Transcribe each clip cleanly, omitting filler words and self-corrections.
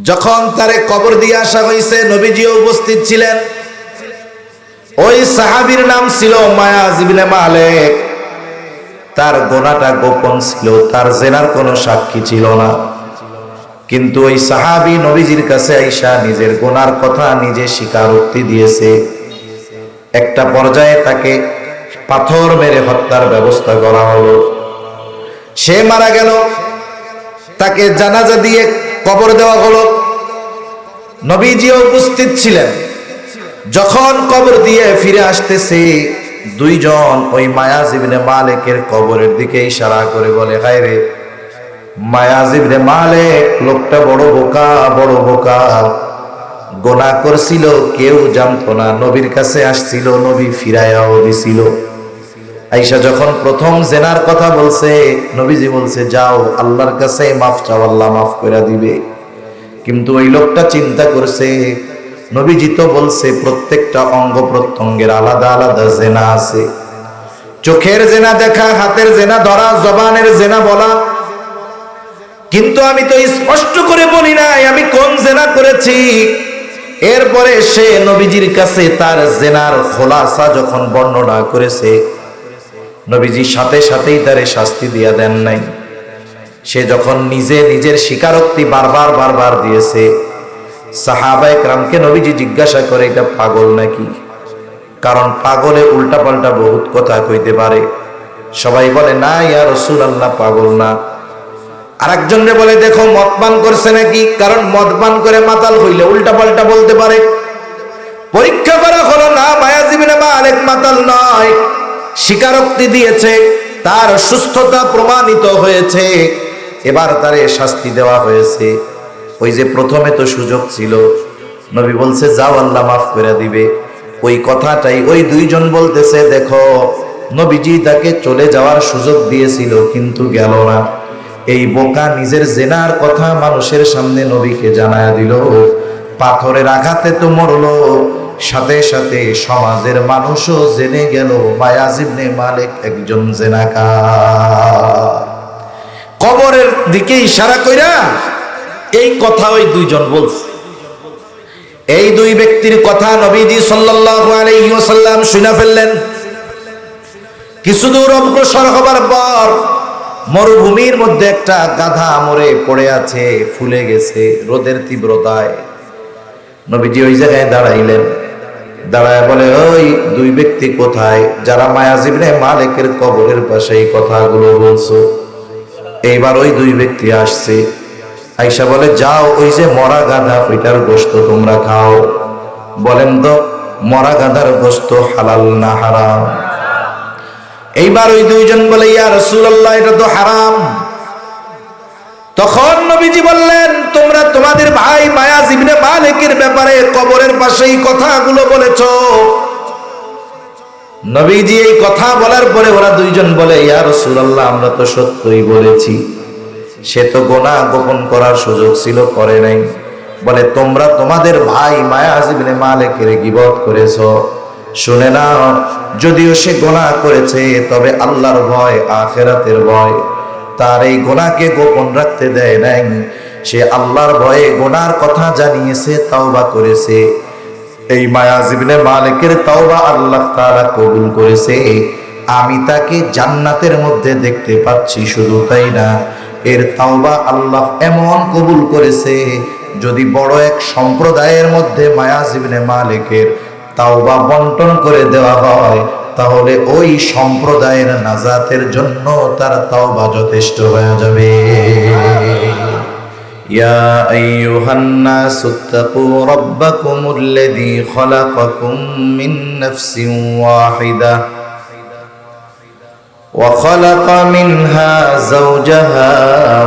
যখন তারে কবর দিয়ে আসা হয়েছে, নবীজিও উপস্থিত ছিলেন। ওই সাহাবীর নাম ছিল মায়াজ ইবনে মালিক। তার গোনাটা গোপন ছিল, তার জেনার কোনো সাক্ষী ছিল না। কিন্তু ওই সাহাবী নবীজির কাছে আইসা নিজের গোনার কথা নিজে স্বীকারোক্তি দিয়েছে। একটা পর্যায়ে তাকে পাথর মেরে হত্যার ব্যবস্থা করা হলো। সে মারা গেল, তাকে জানাজা দিয়ে কবর দেওয়া হলো। নবীজিও উপস্থিত ছিলেন। যখন কবর দিয়ে ফিরে আসতেছে, দুইজন ওই মায়াজ ইবনে মালিকের কবরের দিকে ইশারা করে বলে, হায় রে মায়াজ ইবনে মালিক, লোকটা বড় বোকা, বড় বোকা। গোনাহ করছিল, কেউ জানতো না। নবীর কাছে আসছিল, নবী ফিরাইয়াও দিছিল। আয়েশা যখন প্রথম জেনার কথা বলছে, নবীজি বলছে, যাও আল্লাহর কাছে মাফ চাও, আল্লাহ মাফ করে দিবে। কিন্তু ওই লোকটা চিন্তা করছে, নবীজি তো বলছে প্রত্যেকটা অঙ্গ প্রত্যঙ্গের আলাদা আলাদা জেনা আছে। চোখের জেনা দেখা, হাতের জেনা ধরা, জবানের জেনা বলা, কিন্তু আমি তো স্পষ্ট করে বলি নাই আমি কোন জেনা করেছি। এরপরে সে নবীজির কাছে তার জেনার খোলাসা যখন বর্ণনা করেছে, নবীজি সাথে সাথেই তারে শাস্তি দিয়া দেন নাই। সে যখন নিজের স্বীকারোক্তি বারবার দিয়েছে, সাহাবায়ে কেরামকে নবীজি জিজ্ঞাসা করে, এটা পাগল নাকি? কারণ পাগলে উল্টাপাল্টা বহুত কথা কইতে পারে। সবাই বলে, না ইয়া রাসূলুল্লাহ, পাগল না। আরেকজনরে বলে, দেখো মদ পান করছে নাকি? কারণ মদ পান করে মাতাল হইলে উল্টাপাল্টা বলতে পারে। পরীক্ষা করা হলো না, মায়াজ ইবনে মালিক মাতাল নয়, স্বীকারোক্তি দিয়েছে, তার সুস্থতা প্রমাণিত হয়েছে। এবার তারে শাস্তি দেওয়া হয়েছে। ওই যে প্রথমে তো সুযোগ ছিল, নবী বলছে যাও আল্লাহ মাফ করে দিবে। ওই কথাটাই ওই দুইজন বলতেছে, দেখো নবীজি তাকে চলে যাওয়ার সুযোগ দিয়েছিল কিন্তু গেল না। এই বোকা নিজের জেনার কথা মানুষের সামনে নবীকে জানায়া দিল, পাথরের আঘাতে তো মরলো, সাথে সাথে সমাজের মানুষও জেনে গেল মায়াজ ইবনে মালিক একজন জেনাকার। কবরের দিকে ইশারা কইরা এই কথা ওই দুইজন বলছে। এই দুই ব্যক্তির কথা নবীজি সাল্লাল্লাহু আলাইহি ওয়াসাল্লাম শুনে ফেললেন। কিছু দূর অগ্রসর হবার পর মরুভূমির মধ্যে একটা গাধা মরে পড়ে আছে, ফুলে গেছে রোদের তীব্রতায়। নবীজি ওই জায়গায় দাঁড়াইলেন, দাঁড়ায় বলে, ওই দুই ব্যক্তি কোথায় যারা মায়াজ ইবনে মালিকের কবরের পাশে এই কথাগুলো বলছো? এইবার ওই দুই ব্যক্তি আসছে। আয়েশা বলে, যাও ওই যে মরা গাধা, ওইটার গোশত তোমরা খাও। বলেন তো মরা গাধার গোশত হালাল না হারাম? এইবার ওই দুইজন বলে, ইয়া রাসূলুল্লাহ, এটা তো হারাম। তখন নবীজি বললেন, তোমরা তোমাদের ভাই মায়াজ ইবনে মালিকের ব্যাপারে কবরের পাশেই কথাগুলো বলেছো। নবীজি এই কথা বলার পরে ওরা দুইজন বলে, ইয়া রাসূলুল্লাহ, আমরা তো সত্যই বলেছি, সে তো গোনাহ গোপন করার সুযোগ ছিল, করে নাই। বলে, তোমরা তোমাদের ভাই মায়াজ ইবনে মালিকের গীবত করেছো। শুনে নাও, যদিও সে গোনাহ করেছে, তবে আল্লাহর ভয়, আখিরাতের ভয় তার এই গোনাহকে গোপন রাখতে দেয় নাই। সে আল্লাহর ভয়ে গোনার কথা জানিয়েছে, তাওবা করেছে। এই মায়াজ ইবনে মালিকের তাওবা আল্লাহ তাআলা কবুল করেছে। আমি তাকে জান্নাতের মধ্যে দেখতে পাচ্ছি। শুধু তাই না, এর তাওবা আল্লাহ এমন কবুল করেছে, যদি বড় এক সম্প্রদায়ের মধ্যে মায়াজ ইবনে মালিকের তাওবা বন্টন করে দেওয়া হয়, তাহলে ওই সম্প্রদায়ের নাজাতের জন্য তার তাওবা যথেষ্ট হয়ে যাবে। ইয়া আইয়ুহান নাসুত্তাকু রাব্বাকুমুল্লাযী খালাকাকুম মিন নাফসিন ওয়াহিদা وخلق منها زوجها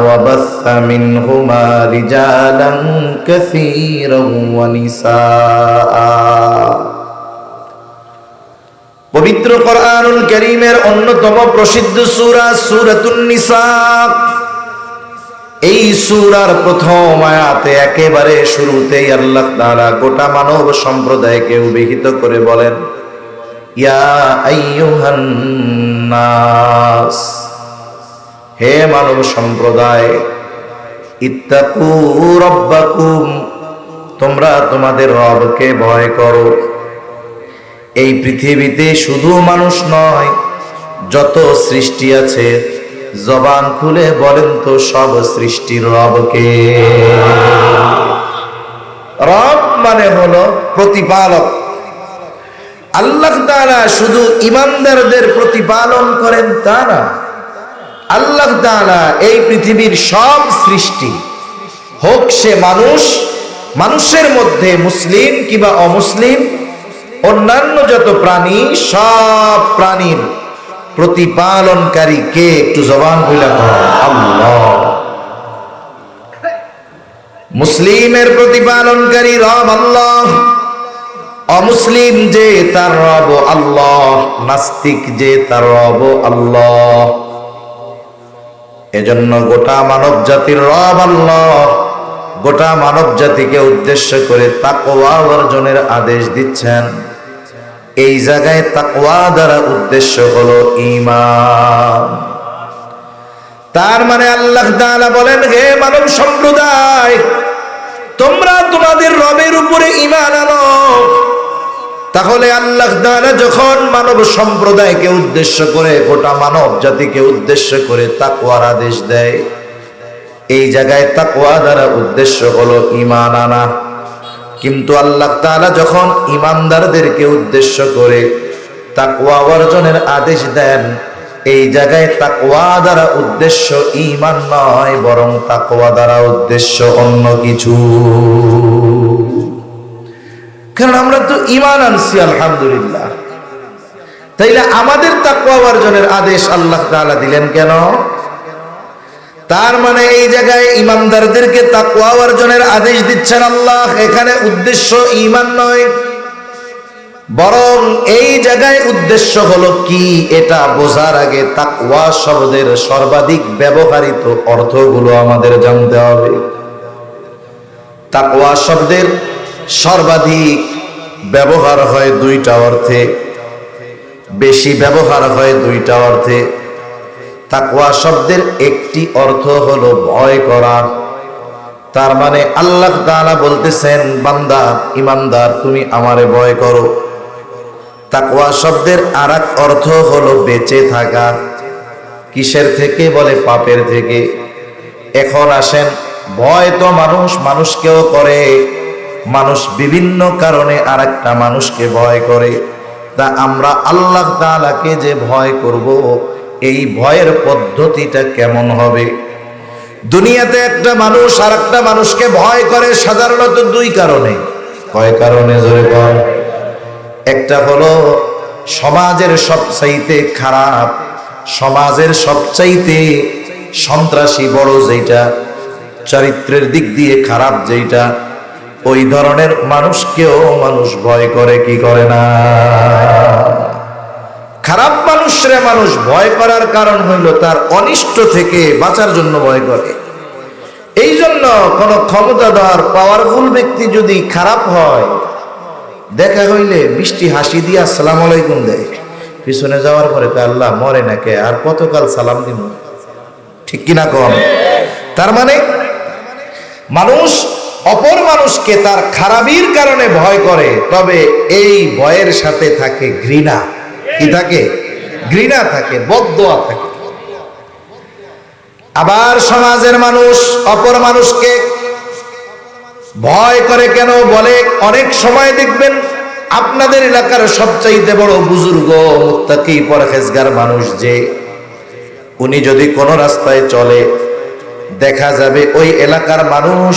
وبث منهما رجالا كثيرا ونساء। পবিত্র কোরআনুল কারীমের অন্যতম প্রসিদ্ধ সূরা সূরাতুন নিসা। এই সূরার প্রথম আয়াতে একেবারে শুরুতেই আল্লাহ তাআলা গোটা মানব সম্প্রদায়কে অভিহিত করে বলেন, ইয়া আইয়ুহান নাস, হে মানব সম্প্রদায়। ইত্তাকু রাব্বাকুম, তোমরা তোমাদের রবকে ভয় করো। এই পৃথিবীতে শুধু মানুষ নয়, যত সৃষ্টি আছে, জবান খুলে বলেন তো সব সৃষ্টির রবকে। রব মানে হলো প্রতিপালক। আল্লাহ তাআলা শুধু ঈমানদারদের প্রতিপালন করেন তা না, আল্লাহ তাআলা এই পৃথিবীর সব সৃষ্টি, হোক সে মানুষ, মানুষের মধ্যে মুসলিম কিংবা অমুসলিম, অন্যান্য যত প্রাণী, সব প্রাণীর প্রতিপালনকারী কে? একটু জবান খুলে বলেন আল্লাহ। মুসলিমের প্রতিপালনকারী রব আল্লাহ, অমুসলিম যে তার রব আল্লাহ, নাস্তিক যে তার রব আল্লাহ। এজন্য গোটা মানব জাতির রব আল্লাহ। গোটা মানব জাতিকে উদ্দেশ্য করে তাকওয়া অর্জনের আদেশ দিচ্ছেন। এই জায়গায় তাকওয়া দ্বারা উদ্দেশ্য হলো ঈমান। তার মানে আল্লাহ তাআলা বলেন, হে মানব সম্প্রদায়, তোমরা তোমাদের রবের উপরে ঈমান আনো। তাহলে আল্লাহ তাআলা যখন মানব সম্প্রদায়কে উদ্দেশ্য করে, গোটা মানব জাতিকে উদ্দেশ্য করে তাকওয়ার আদেশ দেয়, এই জায়গায় তাকওয়া দ্বারা উদ্দেশ্য হলো ঈমান আনা। কিন্তু আল্লাহ তাআলা যখন ঈমানদারদেরকে উদ্দেশ্য করে তাকওয়া অর্জনের আদেশ দেন, এই জায়গায় তাকওয়া দ্বারা উদ্দেশ্য ঈমান নয়, বরং তাকওয়া দ্বারা উদ্দেশ্য অন্য কিছু। কারণ আমরা তো ঈমান আনছি আলহামদুলিল্লাহ, তাইলে আমাদের তাকওয়া অর্জনের আদেশ আল্লাহ তাআলা দিলেন কেন? তার মানে এই জায়গায় ঈমানদারদেরকে তাকওয়া অর্জনের আদেশ দিচ্ছেন আল্লাহ, এখানে উদ্দেশ্য ঈমান নয়, বরং এই জায়গায় উদ্দেশ্য হলো কি, এটা বোঝার আগে তাকওয়া শব্দের সর্বাধিক ব্যবহৃত অর্থগুলো আমাদের জানতে হবে। তাকওয়া শব্দের সর্বাধিক ব্যবহার হয় দুইটা অর্থে, বেশি ব্যবহার হয় দুইটা অর্থে। তাকওয়া শব্দের একটি অর্থ হলো ভয় করা। তার মানে আল্লাহ তাআলা বলতেছেন, বান্দা ঈমানদার তুমি আমারে ভয় করো। তাকওয়া শব্দের আরেক অর্থ হলো বেঁচে থাকা। কিসের থেকে? বলে পাপের থেকে। এখন আসেন, ভয় তো মানুষকেও করে, মানুষ বিভিন্ন কারণে আরেকটা মানুষকে ভয় করে। তা আমরা আল্লাহ তাআলাকে যে ভয় করব, এই ভয়ের পদ্ধতিটা কেমন হবে? দুনিয়াতে একটা মানুষ আরেকটা মানুষকে ভয় করে সাধারণত দুই কারণে। কয় কারণে? জোরে বল। একটা হলো সমাজের সবচাইতে খারাপ, সমাজের সবচাইতে সন্ত্রাসী বড় যেটা, চরিত্রের দিক দিয়ে খারাপ যেটা, ওই ধরনের মানুষকেও মানুষ ভয় করে, কি করে না? খারাপ মানুষরে মানুষ ভয় করার কারণ হইল তার অনিষ্ট থেকে বাঁচার জন্য ভয় করে। এই জন্য কোন ক্ষমতাধর পাওয়ারফুল ব্যক্তি যদি খারাপ হয়, দেখা হইলে মিষ্টি হাসি দিয়ে আসসালামু আলাইকুম দেয়, পিছনে যাওয়ার পরে আল্লাহ মরে নাকে আর কতকাল সালাম দিব, ঠিক কিনা কম? তার মানে মানুষ অপর মানুষকে তার খারাপির কারণে ভয় করে, তবে এই ভয়ের সাথে থাকে ঘৃণা। কি থাকে? ঘৃণা থাকে, বদদোয়া থাকে। আবার সমাজের মানুষ অপর মানুষকে ভয় করে কেন? বলে অনেক সময় দেখবেন আপনাদের এলাকার সবচাইতে বড় বুজুর্গ মুত্তাকি পরহেজগার মানুষ যে, উনি যদি কোনো রাস্তায় চলে, দেখা যাবে ওই এলাকার মানুষ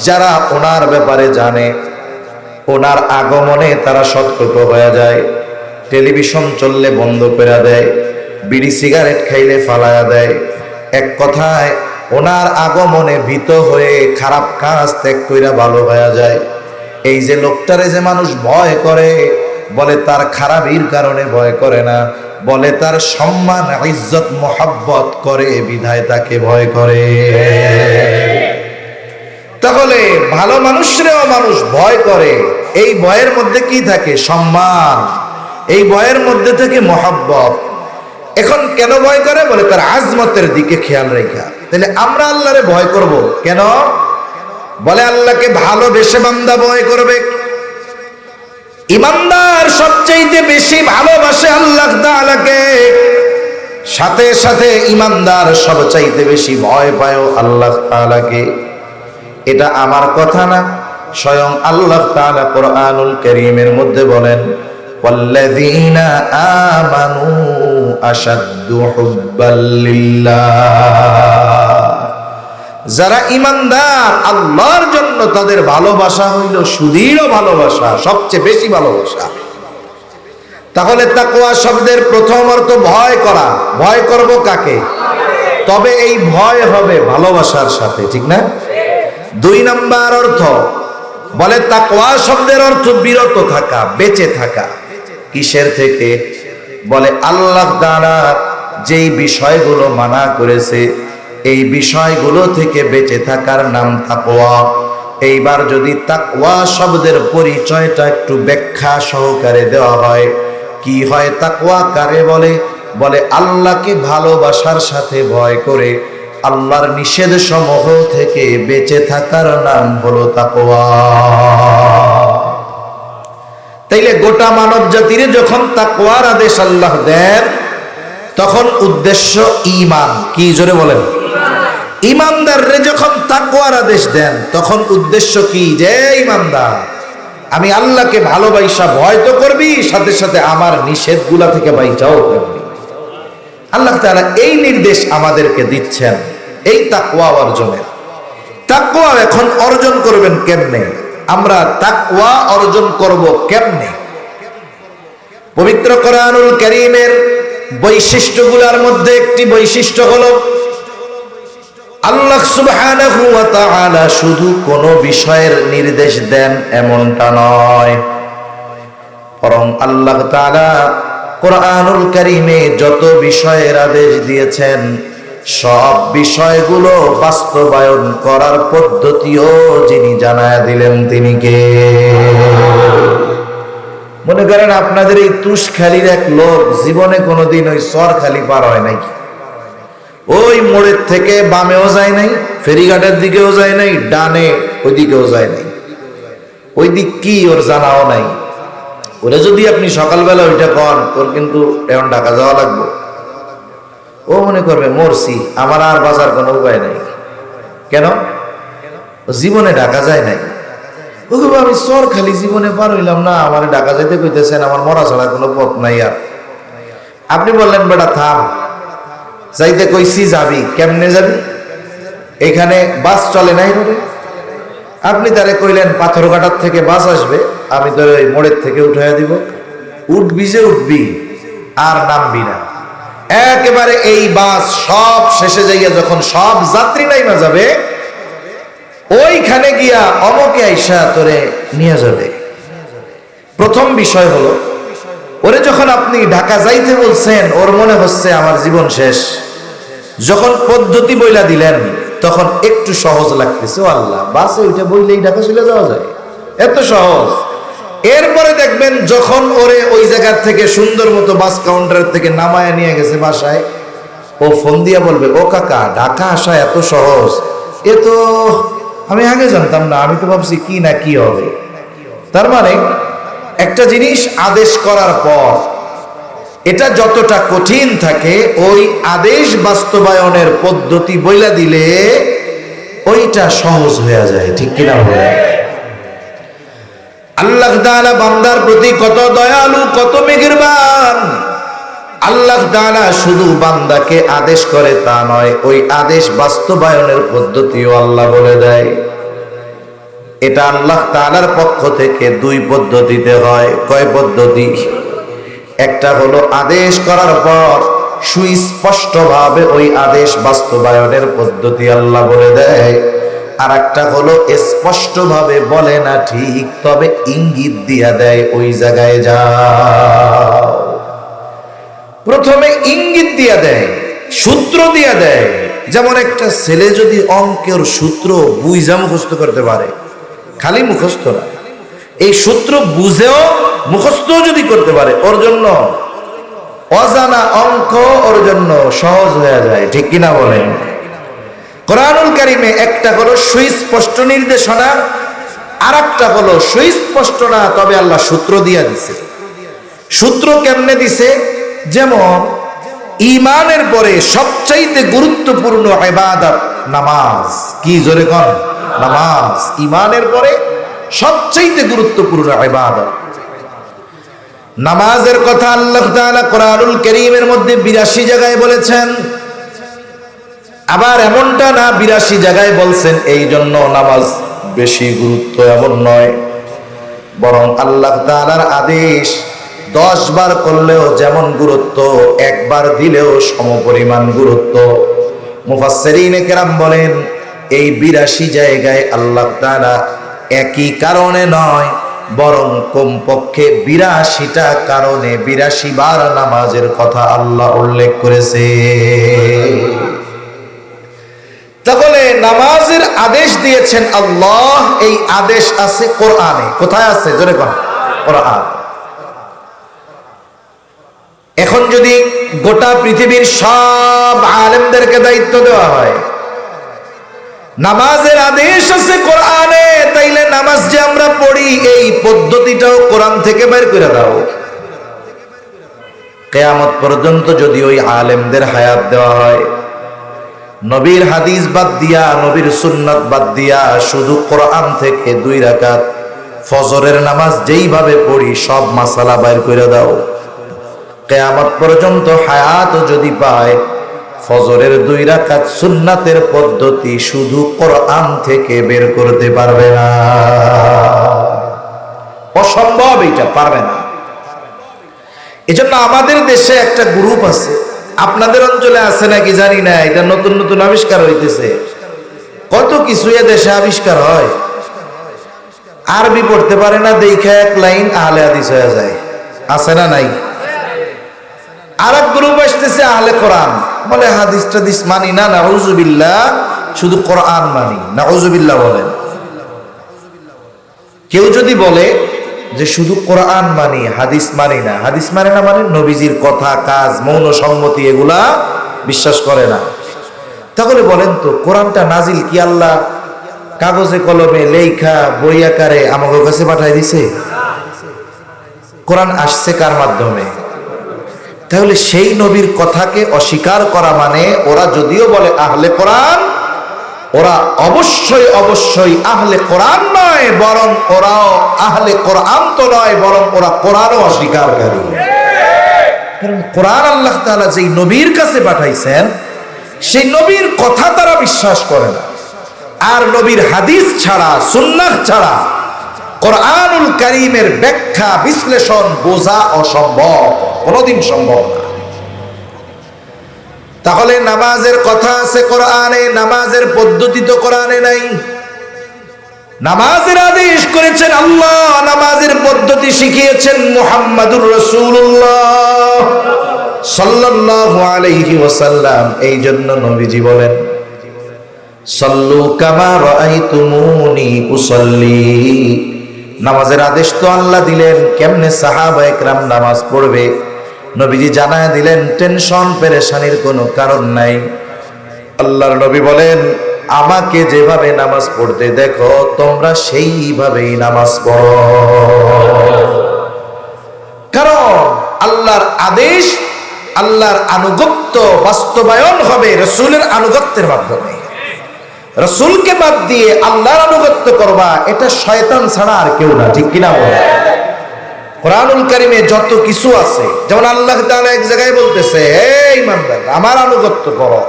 যারা ওনার ব্যাপারে জানে, ওনার আগমনে তারা সতর্ক হয়ে যায়। টেলিভিশন চললে বন্ধ করে দেয়, বিড়ি সিগারেট খাইলে ফালায়া দেয়। এক কথায় ওনার আগমনে ভীত হয়ে খারাপ কাজ ত্যাগ কইরা ভালো হয়ে যায়। এই যে লোকটারে যে মানুষ ভয় করে, বলে তার খারাপির কারণে ভয় করে না, বলে তার সম্মান ইজ্জত মোহাব্বত করে বিধায় তাকে ভয় করে। তাহলে ভালো মানুষরেও মানুষ ভয় করে। এই ভয়ের মধ্যে কি থাকে? সম্মান। এই ভয়ের মধ্যে থেকে মোহাব্বত। এখন কেন ভয় করে? বলে তার আজমতের দিকে খেয়াল রেখা। তাহলে আমরা আল্লাহরে ভয় করব কেন? বলে আল্লাহকে ভালোবেসে বান্দা ভয় করবে। ইমানদার সবচাইতে বেশি ভালোবাসে আল্লাহ তাআলাকে, সাথে সাথে ইমানদার সবচাইতে বেশি ভয় পায় আল্লাহ তাআলাকে। এটা আমার কথা না, স্বয়ং আল্লাহ তাআলা কোরআনুল কারীমের মধ্যে বলেন, ওয়াল্লাযীনা আমানু আশাদ্দু হুব্বাল লিল্লাহ। যারা ইমানদার আল্লাহর জন্য তাদের ভালোবাসা হইল সুদৃঢ় ভালোবাসা, সবচেয়ে বেশি ভালোবাসা। তাহলে তাকওয়া শব্দের প্রথম অর্থ ভয় করা। ভয় করব কাকে? তবে এই ভয় হবে ভালোবাসার সাথে, ঠিক না? 2 নাম্বার অর্থ বলে তাকওয়া শব্দের অর্থ বিরত থাকা, বেঁচে থাকা। কিসের থেকে? বলে আল্লাহ তাআলা যেই বিষয়গুলো মানা করেছে এই বিষয়গুলো থেকে বেঁচে থাকার নাম তাকওয়া। এইবার যদি তাকওয়া শব্দের পরিচয়টা একটু ব্যাখ্যা সহকারে দেওয়া হয়, কি হয় তাকওয়া কারে বলে? বলে আল্লাহকে ভালোবাসার সাথে ভয় করে আল্লাহর নিষেধ সমূহ থেকে বেঁচে থাকার নাম হলো তাকওয়া। তাইলে গোটা মানব জাতির যখন তাকওয়ার আদেশ আল্লাহ দেন তখন উদ্দেশ্য ঈমান। কি জোরে বলেন? ঈমানদাররে যখন তাকওয়ার আদেশ দেন তখন উদ্দেশ্য কি? যে ঈমানদার আমি আল্লাহকে ভালোবাসা ভয় তো করবি, সাথে সাথে আমার নিষেধগুলা থেকে বাইচাও করবি। আল্লাহ তাআলা এই নির্দেশ আমাদেরকে দিচ্ছেন এই তাকওয়া অর্জনের। তাকওয়া এখন অর্জন করবেন কেমনে? আমরা তাকওয়া অর্জন করব কেমনে? পবিত্র কোরআনুল কারীমের বৈশিষ্ট্যগুলোর মধ্যে একটি বৈশিষ্ট্য হলো আল্লাহ সুবহানাহু ওয়া তাআলা শুধু কোন বিষয়ের নির্দেশ দেন এমনটা নয়, বরং আল্লাহ তাআলা কোরআনুল কারীমে যত বিষয়ের আদেশ দিয়েছেন সব বিষয়গুলো বাস্তবায়ন করার পদ্ধতিও যিনি জানায়া দিলেন তিনি কে? মনে করেন আপনাদের এই তুষখালীর এক লোক জীবনে কোনোদিন ওই সরখালি পার হয় নাই, ওই মোড়ের থেকে বামেও যায় নাই, ফেরিঘাটের দিকেও যায় নাই, ডানে ওই দিকেও যায় নাই। ওই দিক কি ওর জানাও নাই। ওরা যদি আপনি সকালবেলা ওইটা কন তোর কিন্তু এখন ঢাকা যাওয়া লাগবে, ও মনে করবে মরছি, আমার আর বাঁচার কোনো উপায় নাই। কেন? জীবনে ঢাকা যায় নাই। ও আমি সরখালি জীবনে পার হইলাম না, আমার ঢাকা যাইতে কইতেছেন, আমার মরা ছাড়া কোনো পথ নাই। আর আপনি বললেন বেটা থাম, যাইতে কইছি যাবি, কেমনে যাবি? এখানে বাস চলে নাই রোডে। আপনি তারে কইলেন পাথরঘাটার থেকে বাস আসবে, আমি তোর ওই মোড়ের থেকে উঠাইয়া দিব। উঠবি যে উঠবি, আর নামবি না। একেবারে এই বাস সব শেষে যাইয়া যখন সব যাত্রী নাইমা যাবে, ওইখানে গিয়া অমকে আইসা তোরে নিয়ে যাবে। প্রথম বিষয় হলো ওরে যখন আপনি ঢাকা যাইতে বলছেন ওর মনে হচ্ছে আমার জীবন শেষ। যখন পদ্ধতি বইলা দিলেন তখন একটু সহজ লাগতেছে, ও আল্লাহ বাসে ওইটা বইলেই ঢাকা চলে যাওয়া যায়, এত সহজ। এরপরে দেখবেন যখন ওরে ওই জায়গার থেকে সুন্দর মতো বাস কাউন্টার থেকে নামায় নিয়ে গেছে বাসায়, ও ফোন দিয়া বলবে, ও কাকা ঢাকা আসা এত সহজ, এ তো আমি আগে জানতাম না, আমি তো ভাবছি কি না কি হবে। তার মানে একটা জিনিস আদেশ করার পর এটা যতটা কঠিন থাকে ওই আদেশ বাস্তবায়নের পদ্ধতি বইলা দিলে ওইটা সহজ হয়ে যায়, ঠিক কিনা বলে? আল্লাহ তাআলা বান্দার প্রতি কত দয়ালু, কত মেহেরবান। আল্লাহ তাআলা শুধু বান্দাকে আদেশ করে তা নয়, ওই আদেশ বাস্তবায়নের পদ্ধতিও আল্লাহ বলে দেয়। এটা আল্লাহ তাআলার পক্ষ থেকে 2 পদ্ধতিতে হয়। কয় পদ্ধতি? একটা হলো আদেশ করার পর সুস্পষ্টভাবে ওই আদেশ বাস্তবায়নের পদ্ধতি আল্লাহ বলে দেয়, আর একটা হলো স্পষ্টভাবে বলে না ঠিক, তবে ইঙ্গিত দিয়া দেয় ওই জায়গায় যাও। প্রথমে ইঙ্গিত দিয়া দেয়, সূত্র দিয়া দেয়। যেমন একটা ছেলে যদি অঙ্কের সূত্র বুঝা মুখস্থ করতে পারে, খালি মুখস্থ না, এই সূত্র বুঝেও মুখস্থ যদি করতে পারে, ওর জন্য অজানা অঙ্ক ওর জন্য সহজ হয়ে যায়, ঠিক কিনা বলেন? কোরআনুল কারীমে একটা হলো সুস্পষ্ট নির্দেশনা, আর একটা হলো সুস্পষ্ট না, তবে আল্লাহ সূত্র দিয়া দিছে। সূত্র কেমনে দিছে? যেমন ঈমানের পরে সবচাইতে গুরুত্বপূর্ণ ইবাদত নামাজ। কি জোরে কোন? নামাজ ঈমানের পরে সবচাইতে গুরুত্বপূর্ণ ইবাদত। নামাজের কথা আল্লাহ তাআলা কোরআনুল কারীমের মধ্যে ৮২ জায়গায় বলেছেন। আবার এমনটা না ৮২ জায়গায় বলছেন এই জন্য নামাজ বেশি গুরুত্ব, এমন নয়। বরং আল্লাহ তাআলার আদেশ 10 বার করলেও যেমন গুরুত্ব, একবার দিলেও সমপরিমাণ গুরুত্ব। মুফাসসিরিনে কেরাম বলেন এই ৮২ জায়গায় আল্লাহ তাআলা একই কারণে নয়, বরং কমপক্ষে ৮২টা কারণে ৮২ বার নামাজের কথা আল্লাহ উল্লেখ করেছে। তাহলে নামাজের আদেশ দিয়েছেন আল্লাহ, এই আদেশ আছে কোরআনে। কোথায় আছে? জোরে কোন? কোরআন। এখন যদি গোটা পৃথিবীর সব আলেমদেরকে দায়িত্ব দেওয়া হয়, নামাজের আদেশ আছে কোরআনে, তাইলে নামাজ যে আমরা পড়ি এই পদ্ধতিটাও কোরআন থেকে বের করে দাও। কিয়ামত পর্যন্ত যদি ওই আলেমদের হায়াত দেওয়া হয়, নবীর হাদিস বাদ দিয়া, নবীর সুন্নাত বাদ দিয়া শুধু কোরআন থেকে 2 রাকাত ফজরের নামাজ যেইভাবে পড়ি সব মাসালা বের করে দাও, কিয়ামত পর্যন্ত হায়াত যদি পায়, ফজরের 2 রাকাত সুন্নাতের পদ্ধতি শুধু কোরআন থেকে বের করতে পারবে না। অসম্ভব, এটা পারবে না। এজন্য আমাদের দেশে একটা গ্রুপ আছে, আপনাদের অঞ্চলে আছে নাকি জানি না, এটা নতুন নতুন আবিষ্কার হইতেছে। কত কিছু এ দেশে আবিষ্কার হয়, আরবি পড়তে পারে না দেখে 1 লাইন আহলে হাদিস হয়ে যায়। আছে না নাই? আর এক গ্রুপ আসতেছে আহলে কোরআন, বলে হাদিস টাদিস মানি না, নাউজুবিল্লাহ, শুধু কোরআন মানি। নাউজুবিল্লাহ বলেন। কেউ যদি বলে যে শুধু কোরআন মানি, হাদিস মানি না, হাদিস মানে না মানে নবীজির কথা, কাজ, মৌন সম্মতি এগুলা বিশ্বাস করে না, তাহলে বলেন তো কোরআনটা নাজিল কি আল্লাহ কাগজে কলমে লেখা বই আকারে আমাদের কাছে পাঠাই দিছে? কোরআন আসছে কার মাধ্যমে? তাহলে সেই নবীর কথাকে অস্বীকার করা মানে, ওরা যদিও বলে আহলে কোরআন, ওরা অবশ্যই অবশ্যই আহলে কোরআন নয়, বরং ওরাও আহলে কোরআন তো নয়, বরং ওরা কোরআনও অস্বীকারকারী। কারণ কোরআন আল্লাহ তাআলা যেই নবীর কাছে পাঠাইছেন, সেই নবীর কথা তারা বিশ্বাস করে না। আর নবীর হাদিস ছাড়া, সুন্নাহ ছাড়া কোরআনুল কারীমের ব্যাখ্যা বিশ্লেষণ বোঝা অসম্ভব, কোনোদিন সম্ভব না। তাহলে নামাজের কথা আছে কোরআনে, নামাজের পদ্ধতি তো কোরআনে নাই। নামাজের আদেশ করেছেন আল্লাহ, নামাজের পদ্ধতি শিখিয়েছেন মুহাম্মাদুর রাসূলুল্লাহ সাল্লাল্লাহু আলাইহি ওয়াসাল্লাম। এই জন্য নবীজি বলেন, সাল্লু কামা রাআইতুমুনি উসাল্লি। নামাজের আদেশ তো আল্লাহ দিলেন, কেমনে সাহাবায়ে কেরাম নামাজ পড়বে নবীজি জানায় দিলেন। টেনশন পেরেশানির কোনো কারণ নাই। আল্লাহর নবী বলেন, আমাকে যেভাবে নামাজ পড়তে দেখো তোমরা সেইভাবেই নামাজ পড়ো। কারণ আল্লাহর আদেশ, আল্লাহর আনুগত্য বাস্তবায়ন হবে রাসূলের আনুগত্যের মাধ্যমে। রাসূলকে বাদ দিয়ে আল্লাহর আনুগত্য করবা, এটা শয়তান ছাড়া আর কেউ না, ঠিক কিনা বলে? কোরআনুল কারীমে যত কিছু আছে, যেমন আল্লাহ তাআলা এক জায়গায় বলতেছে, হে ঈমানদার আমার আনুগত্য করো।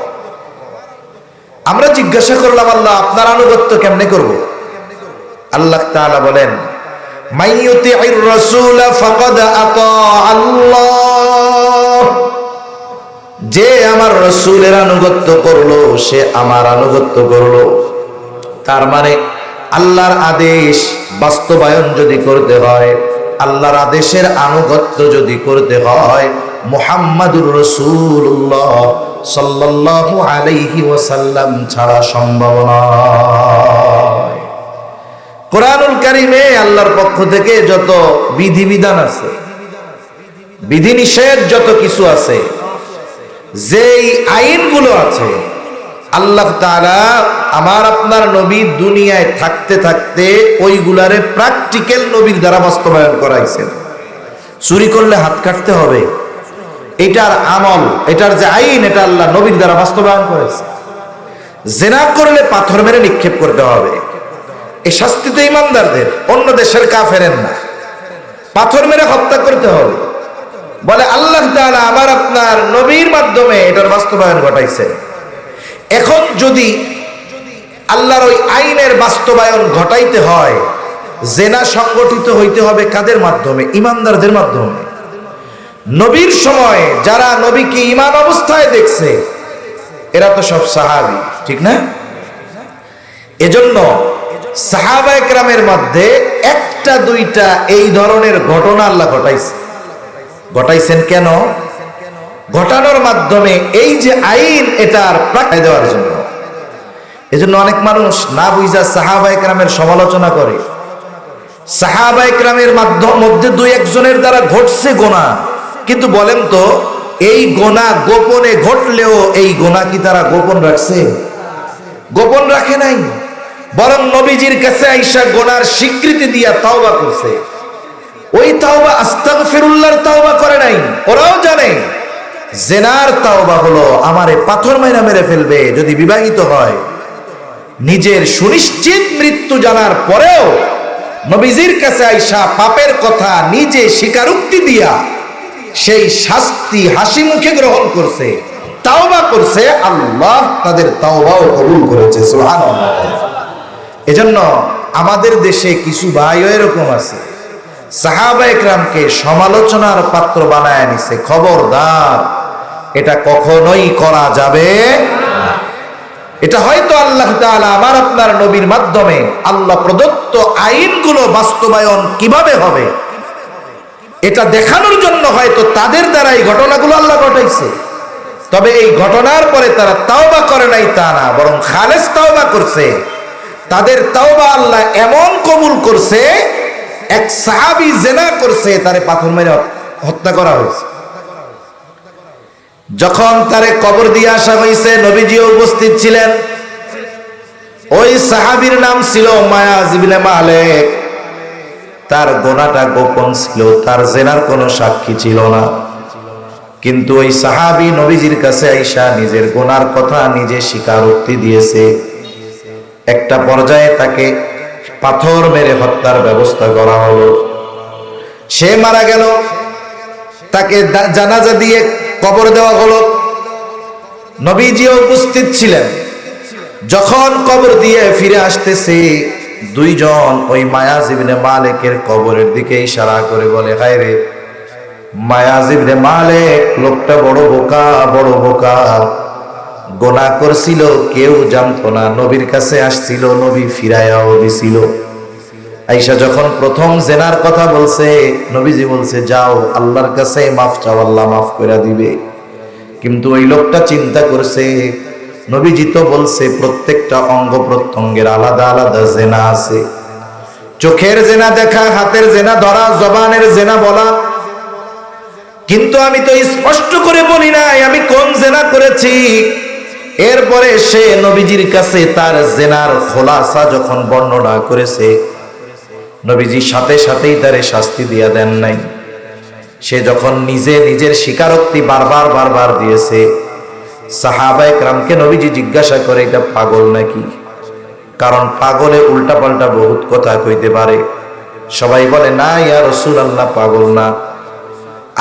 আমরা জিজ্ঞাসা করলাম, আল্লাহ আপনার আনুগত্য কেমনে করব? আল্লাহ তাআলা বলেন, মাইয়ুতি'ইর রাসূল ফাকাদ আতা আল্লাহ। যে আমার রাসূলের আনুগত্য করলো সে আমার আনুগত্য করলো। তার মানে আল্লাহর আদেশ বাস্তবায়ন যদি করতে হয়, আল্লাহর আদেশের আনুগত্য যদি করতে হয়, মুহাম্মাদুর রাসূলুল্লাহ সাল্লাল্লাহু আলাইহি ওয়াসাল্লাম ছাড়া সম্ভব নয়। কোরআনুল কারীমে আল্লাহর পক্ষ থেকে যত বিধিবিধান আছে, বিধিনিষেধ যত কিছু আছে, যেই আইনগুলো আছে, আল্লাহ তাআলা আমার আপনার নবী দুনিয়ায় থাকতে থাকতে ওইগুলারে প্র্যাকটিক্যাল নবীর দ্বারা বাস্তবায়ন করাইছেন। চুরি করলে হাত কাটতে হবে, এটার আমল, এটার যে আইন, এটা আল্লাহ নবীর দ্বারা বাস্তবায়ন করেছে। জেনা করলে পাথর মেরে নিক্ষেপ করতে হবে, এই শাস্তি তো ইমানদারদের, অন্য দেশের কাফেরের না। পাথর মেরে হত্যা করতে হবে, বলে আল্লাহ তাআলা আমার আপনার নবীর মাধ্যমে এটার বাস্তবায়ন ঘটাইছে। এখন যদি আল্লাহর ওই আইনের বাস্তবায়ন ঘটাইতে হয়, জেনা সংগঠিত হইতে হবে কাদের মাধ্যমে? ইমানদারদের মাধ্যমে। নবীর সময় যারা নবীকে ঈমান অবস্থায় দেখছে এরা তো সব সাহাবী, ঠিক না? এজন্য সাহাবায়ে কেরামের মধ্যে একটা দুইটা এই ধরনের ঘটনা আল্লাহ ঘটাইছেন। কেন ঘটানোর মাধ্যমে? এই যে আইন, এটার প্রাক্কায় দেওয়ার জন্য। এজন্য অনেক মানুষ না বুঝা সাহাবায়ে কেরামের সমালোচনা করে। সাহাবায়ে কেরামের মধ্যে দুই একজনের দ্বারা ঘটছে গুনাহ, কিন্তু বলেন তো এই গুনাহ গোপনে ঘটলেও এই গুনাহ কি তারা গোপন রাখছে? গোপন রাখে নাই, বরং নবীজির কাছে আইসা গুনার স্বীকৃতি দিয়া তাওবা করছে। ওই তাওবা আস্তাগফিরুল্লাহর তাওবা করে নাই। ওরাও জানে জেনার তাওবা হলো আমারে পাথর মাইরা মেরে ফেলবে যদি বিবাহিত হয়। নিজের সুনিশ্চিত মৃত্যু জানার পরেও নবীজির কাছে আইসা পাপের কথা নিজে স্বীকারোক্তি দিয়া সেই শাস্তি হাসি মুখে গ্রহণ করছে, তাওবা করছে। আল্লাহ তাদের তাওবাও কবুল করেছে, সুবহানাল্লাহ। এজন্য আমাদের দেশে কিছু ভাইও এরকম আছে, সাহাবায়ে কেরামকে সমালোচনার পাত্র বানায় নিছে। খবরদার, এটা কখনোই করা যাবে না। এটা হয়তো আল্লাহ তাআলা আমার আপনার নবীর মাধ্যমে আল্লাহ প্রদত্ত আইনগুলো বাস্তবায়ন কিভাবে হবে এটা দেখানোর জন্য হয়তো তাদের দ্বারা এই ঘটনাগুলো আল্লাহ ঘটাইছে। তবে এই ঘটনার পরে তারা তাওবা করে নাই তা না, বরং খালেস তাওবা করছে। তাদের তাওবা আল্লাহ এমন কবুল করছে, এক সাহাবী জেনা করছে, তারে পাথর মেরে হত্যা করা হয়েছে। যখন তারে কবর দিয়ে আসা হয়েছে, নবীজিও উপস্থিত ছিলেন। ওই সাহাবীর নাম ছিল মায়াজ ইবনে মালিক। তার গুনাহটা গোপন ছিল, তার জেনার কোনো সাক্ষী ছিল না। কিন্তু ওই সাহাবী নবীজির কাছে আইসা নিজের গুনার কথা নিজে স্বীকারোক্তি দিয়েছে। একটা পর্যায়ে তাকে পাথর মেরে হত্যার ব্যবস্থা করা হলো। সে মারা গেল, তাকে জানাজা দিয়ে কবর দেওয়া হলো। নবীজিও উপস্থিত ছিলেন। যখন কবর দিয়ে ফিরে আসতেছে, দুইজন ওই মায়াজ ইবনে মালিকের কবরের দিকে ইশারা করে বলে, হায় রে মায়াজ ইবনে মালিক, লোকটা বড় বোকা, বড় বোকা। গুনাহ করছিল, কেউ জানতো না। নবীর কাছে আসছিল, নবী ফিরায়াও দিছিল। আয়েশা যখন প্রথম জেনার কথা বলছে, নবীজি বলছে যাও আল্লাহর কাছে মাফ চাও, আল্লাহ মাফ করে দিবে। কিন্তু ওই লোকটা চিন্তা করছে, নবীজি তো বলছে প্রত্যেকটা অঙ্গ প্রত্যঙ্গের আলাদা আলাদা জেনা আছে। চোখের জেনা দেখা, হাতের জেনা ধরা, জবানের জেনা বলা, কিন্তু আমি তো স্পষ্ট করে বলি নাই আমি কোন জেনা করেছি। এরপরে সে নবীজির কাছে তার জেনার খোলাসা যখন বর্ণনা করেছে, নবীজি সাথে সাথেই তারে শাস্তি দিয়া দেন নাই। সে যখন নিজের স্বীকারোক্তি বারবার দিয়েছে, সাহাবায়ে কেরামকে নবীজি জিজ্ঞাসা করে এটা পাগল নাকি? কারণ পাগলে উল্টাপাল্টা বহুত কথা কইতে পারে। সবাই বলে না ইয়া রাসূলুল্লাহ, পাগল না।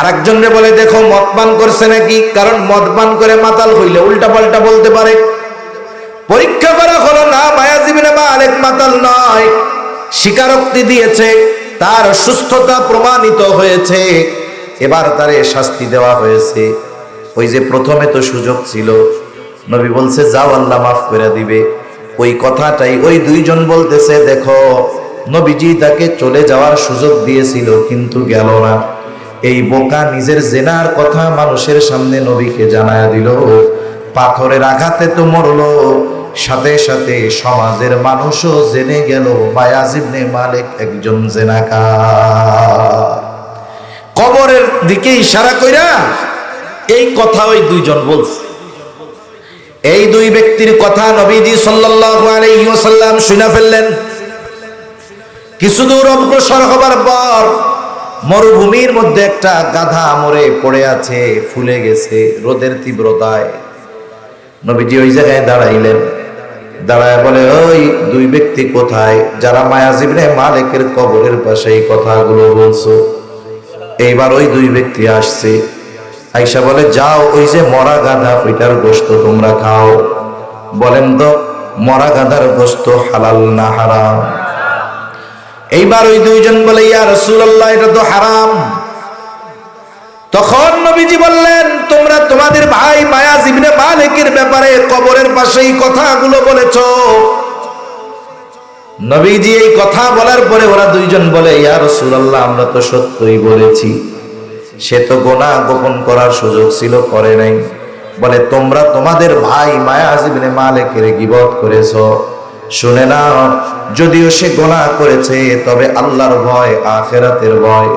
আরেকজনরে বলে দেখো মদ পান করছে নাকি? কারণ মদ পান করে মাতাল হইলে উল্টাপাল্টা বলতে পারে। পরীক্ষা করা হলো না, মায়াজ ইবনে মালিক মাতাল নয়, স্বীকারোক্তি দিয়েছে, তার সুস্থতা প্রমাণিত হয়েছে। এবার তারে শাস্তি দেওয়া হয়েছে। ওই যে প্রথমে তো সুযোগ ছিল, নবী বলছে যাও আল্লাহ মাফ করে দিবে। ওই কথাটাই ওই দুইজন বলতেছে, দেখো নবীজি তাকে চলে যাওয়ার সুযোগ দিয়েছিল কিন্তু গেল না। এই বোকা নিজের জেনার কথা মানুষের সামনে নবীকে জানায়া দিল, পাথরের আঘাতে তো মরলো, সাথে সাথে সমাজের মানুষও জেনে গেল মায়াজ ইবনে মালিক একজন জেনাকার। কবরের দিকে ইশারা কইরা এই কথা ওই দুইজন বলছে। এই দুই ব্যক্তির কথা নবীজি সাল্লাল্লাহু আলাইহি ওয়াসাল্লাম শুনে ফেললেন। কিছু দূর অগ্রসর হবার পর মরুভূমির মধ্যে একটা গাধা মরে পড়ে আছে, ফুলে গেছে রোদের তীব্রতায়। নবীজি ওই জায়গায় দাঁড়াইলেন, দাঁড়ায় বলে, ওই দুই ব্যক্তি কোথায় যারা মায়াজ ইবনে মালিকের কবরের পাশে এই কথাগুলো বলছো? এইবার ওই দুই ব্যক্তি আসছে, আয়েশা বলে, যাও ওই যে মরা গাধা ওইটার গোশত তোমরা খাও। বলেন তো মরা গাধার গোশত হালাল না হারাম? এইবার ওই দুইজন বলে, ইয়া রাসূলুল্লাহ এটা তো হারাম। তখন নবীজি বললেন, তোমরা তোমাদের ভাই মায়াজ ইবনে মালিকের ব্যাপারে কবরের পাশেই কথাগুলো বলেছো। নবীজি এই কথা বলার পরে ওরা দুইজন বলে, ইয়া রাসূলুল্লাহ আমরা তো সত্যই বলেছি, সে তো গুনাহ গোপন করার সুযোগ ছিল, করে নাই। বলে, তোমরা তোমাদের ভাই মায়াজ ইবনে মালিকের গীবত করেছো। শুনে নাও, যদিও সে গুনাহ করেছে তবে আল্লাহর ভয়, আখিরাতের ভয়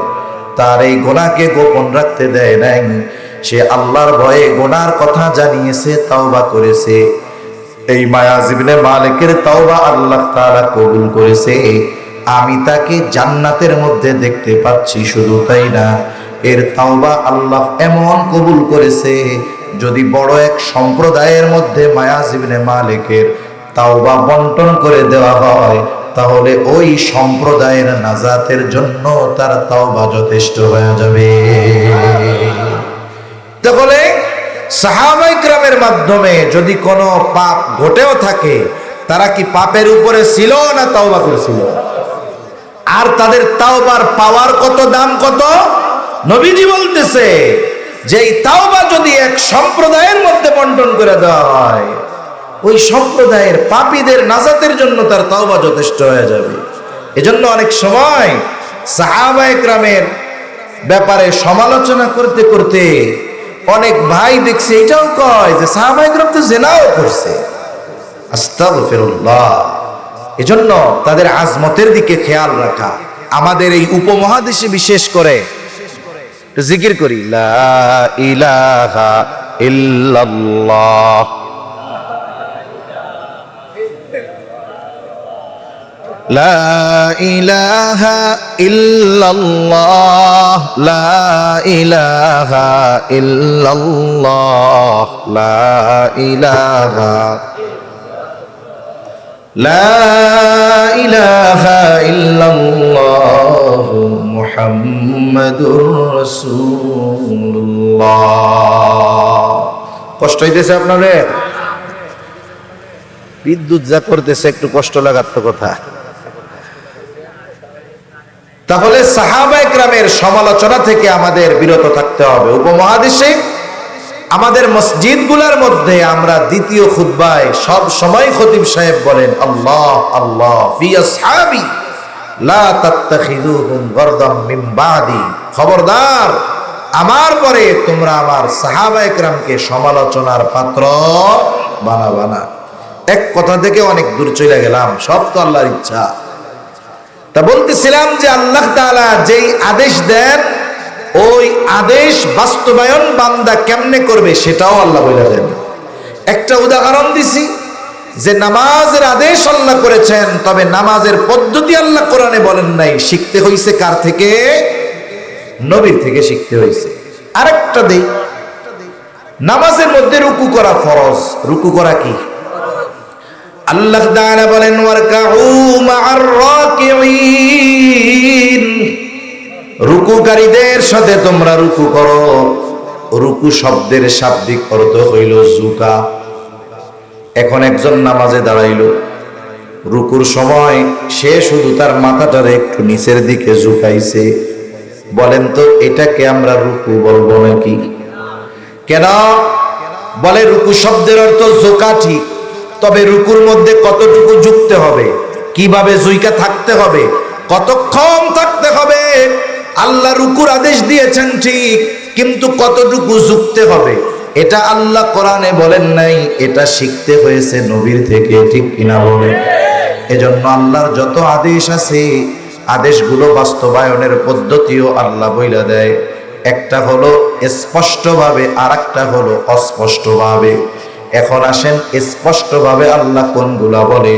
তার এই গুনাহকে গোপন রাখতে দেয় নাই। সে আল্লাহর ভয়ে গুনার কথা জানিয়েছে, তাওবা করেছে। এই মায়াজ ইবনে মালিকের তাওবা আল্লাহ তাআলা কবুল করেছে। আমি তাকে জান্নাতের মধ্যে দেখতে পাচ্ছি। শুধু তাই না, এর তাওবা আল্লাহ এমন কবুল করেছে, যদি বড় এক সম্প্রদায়ের মধ্যে মায়াজ ইবনে মালিকের তাওবা বন্টন করে দেওয়া হয়, তাহলে ওই সম্প্রদায়ের নাজাতের জন্য তার তাওবা যথেষ্ট হয়ে যাবে। তাহলে সাহাবায়ে কেরামের মাধ্যমে যদি কোনো পাপ ঘটেও থাকে, তারা কি পাপের উপরে ছিল না তাওবা করেছিল? আর তাদের তাওবার পাওয়ার কত, দাম কত? নবীজি বলতেছে যে এই তাওবা যদি এক সম্প্রদায়ের মধ্যে বন্টন করে দেওয়া হয়, ওই সম্প্রদায়ের পাপীদের নাজাতের জন্য তার তাওবা যথেষ্ট হয়ে যাবে। এজন্য অনেক সময় সাহাবায়ে কেরামের ব্যাপারে সমালোচনা করতে করতে অনেক ভাই দেখছে এটাও কয় যে সাহাবায়ে কেরাম তো জিনাও করছে। আস্তাগফিরুল্লাহ। এজন্য তাদের আজমতের দিকে খেয়াল রাখা। আমাদের এই উপমহাদেশে বিশেষ করে জিকির করি, লা ইলাহা ইল্লাল্লাহ, লা ইলাহা ইল্লাল্লাহ, লা ইলাহা ইল্লাল্লাহ, লা ইলাহা, লা ইলাহা ইল্লাল্লাহ মুহাম্মাদুর রাসূলুল্লাহ। কষ্ট হইতেছে আপনাদের? বিদ্যুৎ যা করতেছে একটু কষ্ট লাগার তো কথা। তাহলে সাহাবায়ে কেরামের সমালোচনা থেকে আমাদের বিরত থাকতে হবে। উপমহাদেশে আমাদের মসজিদগুলোর মধ্যে আমরা দ্বিতীয় খুতবায় সব সময় খতিব সাহেব বলেন, আল্লাহ আল্লাহ ফি আসহাবি লা তাত্তাখিযুহুম গারদাম মিন বাদি। খবরদার, আমার পরে তোমরা আমার সাহাবায়ে কেরামকে সমালোচনার পাত্র বানাবা না। এক কথা থেকে অনেক দূর চলে গেলাম, সব তো আল্লাহর ইচ্ছা। তা বলতেছিলাম যে আল্লাহ তাআলা যেই আদেশ দেন, ওই আদেশ বাস্তবায়ন বান্দা কেমনে করবে সেটাও আল্লাহ বলে দেন। একটা উদাহরণ দিছি যে নামাজের আদেশ আল্লাহ করেছেন, তবে নামাজের পদ্ধতি আল্লাহ কোরআনে বলেন নাই। শিখতে হইছে কার থেকে? নবীর থেকে শিখতে হইছে। আরেকটা দেই, নামাজের মধ্যে রুকু করা ফরজ। রুকু করা কি? আল্লাহ তাআলা বলেন, ওয়ারকাউ মা'আর রাকিঈন, রুকুকারীদের সাথে তোমরা রুকু করো। রুকু শব্দের শাব্দিক অর্থ হইল ঝুঁকা। এখন একজন নামাজে দাঁড়াইলো, রুকুর সময় সে শুধু তার মাথাটারে একটু নিচের দিকে ঝুঁকাইছে। বলেন তো এটাকে আমরা রুকু বলবো নাকি? কেন? বলে রুকু শব্দের অর্থ ঝুঁকা ঠিক, তবে রুকুর মধ্যে কতটুকু ঝুঁকতে হবে, কিভাবে ঝুঁকা থাকতে হবে, কতক্ষণ থাকতে হবে। আল্লাহ রুকুর আদেশ দিয়েছেন ঠিক, কিন্তু কতটুকু ঝুঁকতে হবে এটা আল্লাহ কোরআনে বলেন নাই। এটা শিখতে হয়েছে নবীর থেকে, ঠিক কিনা বলেন? এজন্য আল্লাহর যত আদেশ আছে, আদেশগুলো বাস্তবায়নের পদ্ধতিও আল্লাহ বইলা দেয়। একটা হলো স্পষ্টভাবে, আর একটা হলো অস্পষ্টভাবে। এখন আসেন স্পষ্টভাবে আল্লাহ কোনগুলা বলে।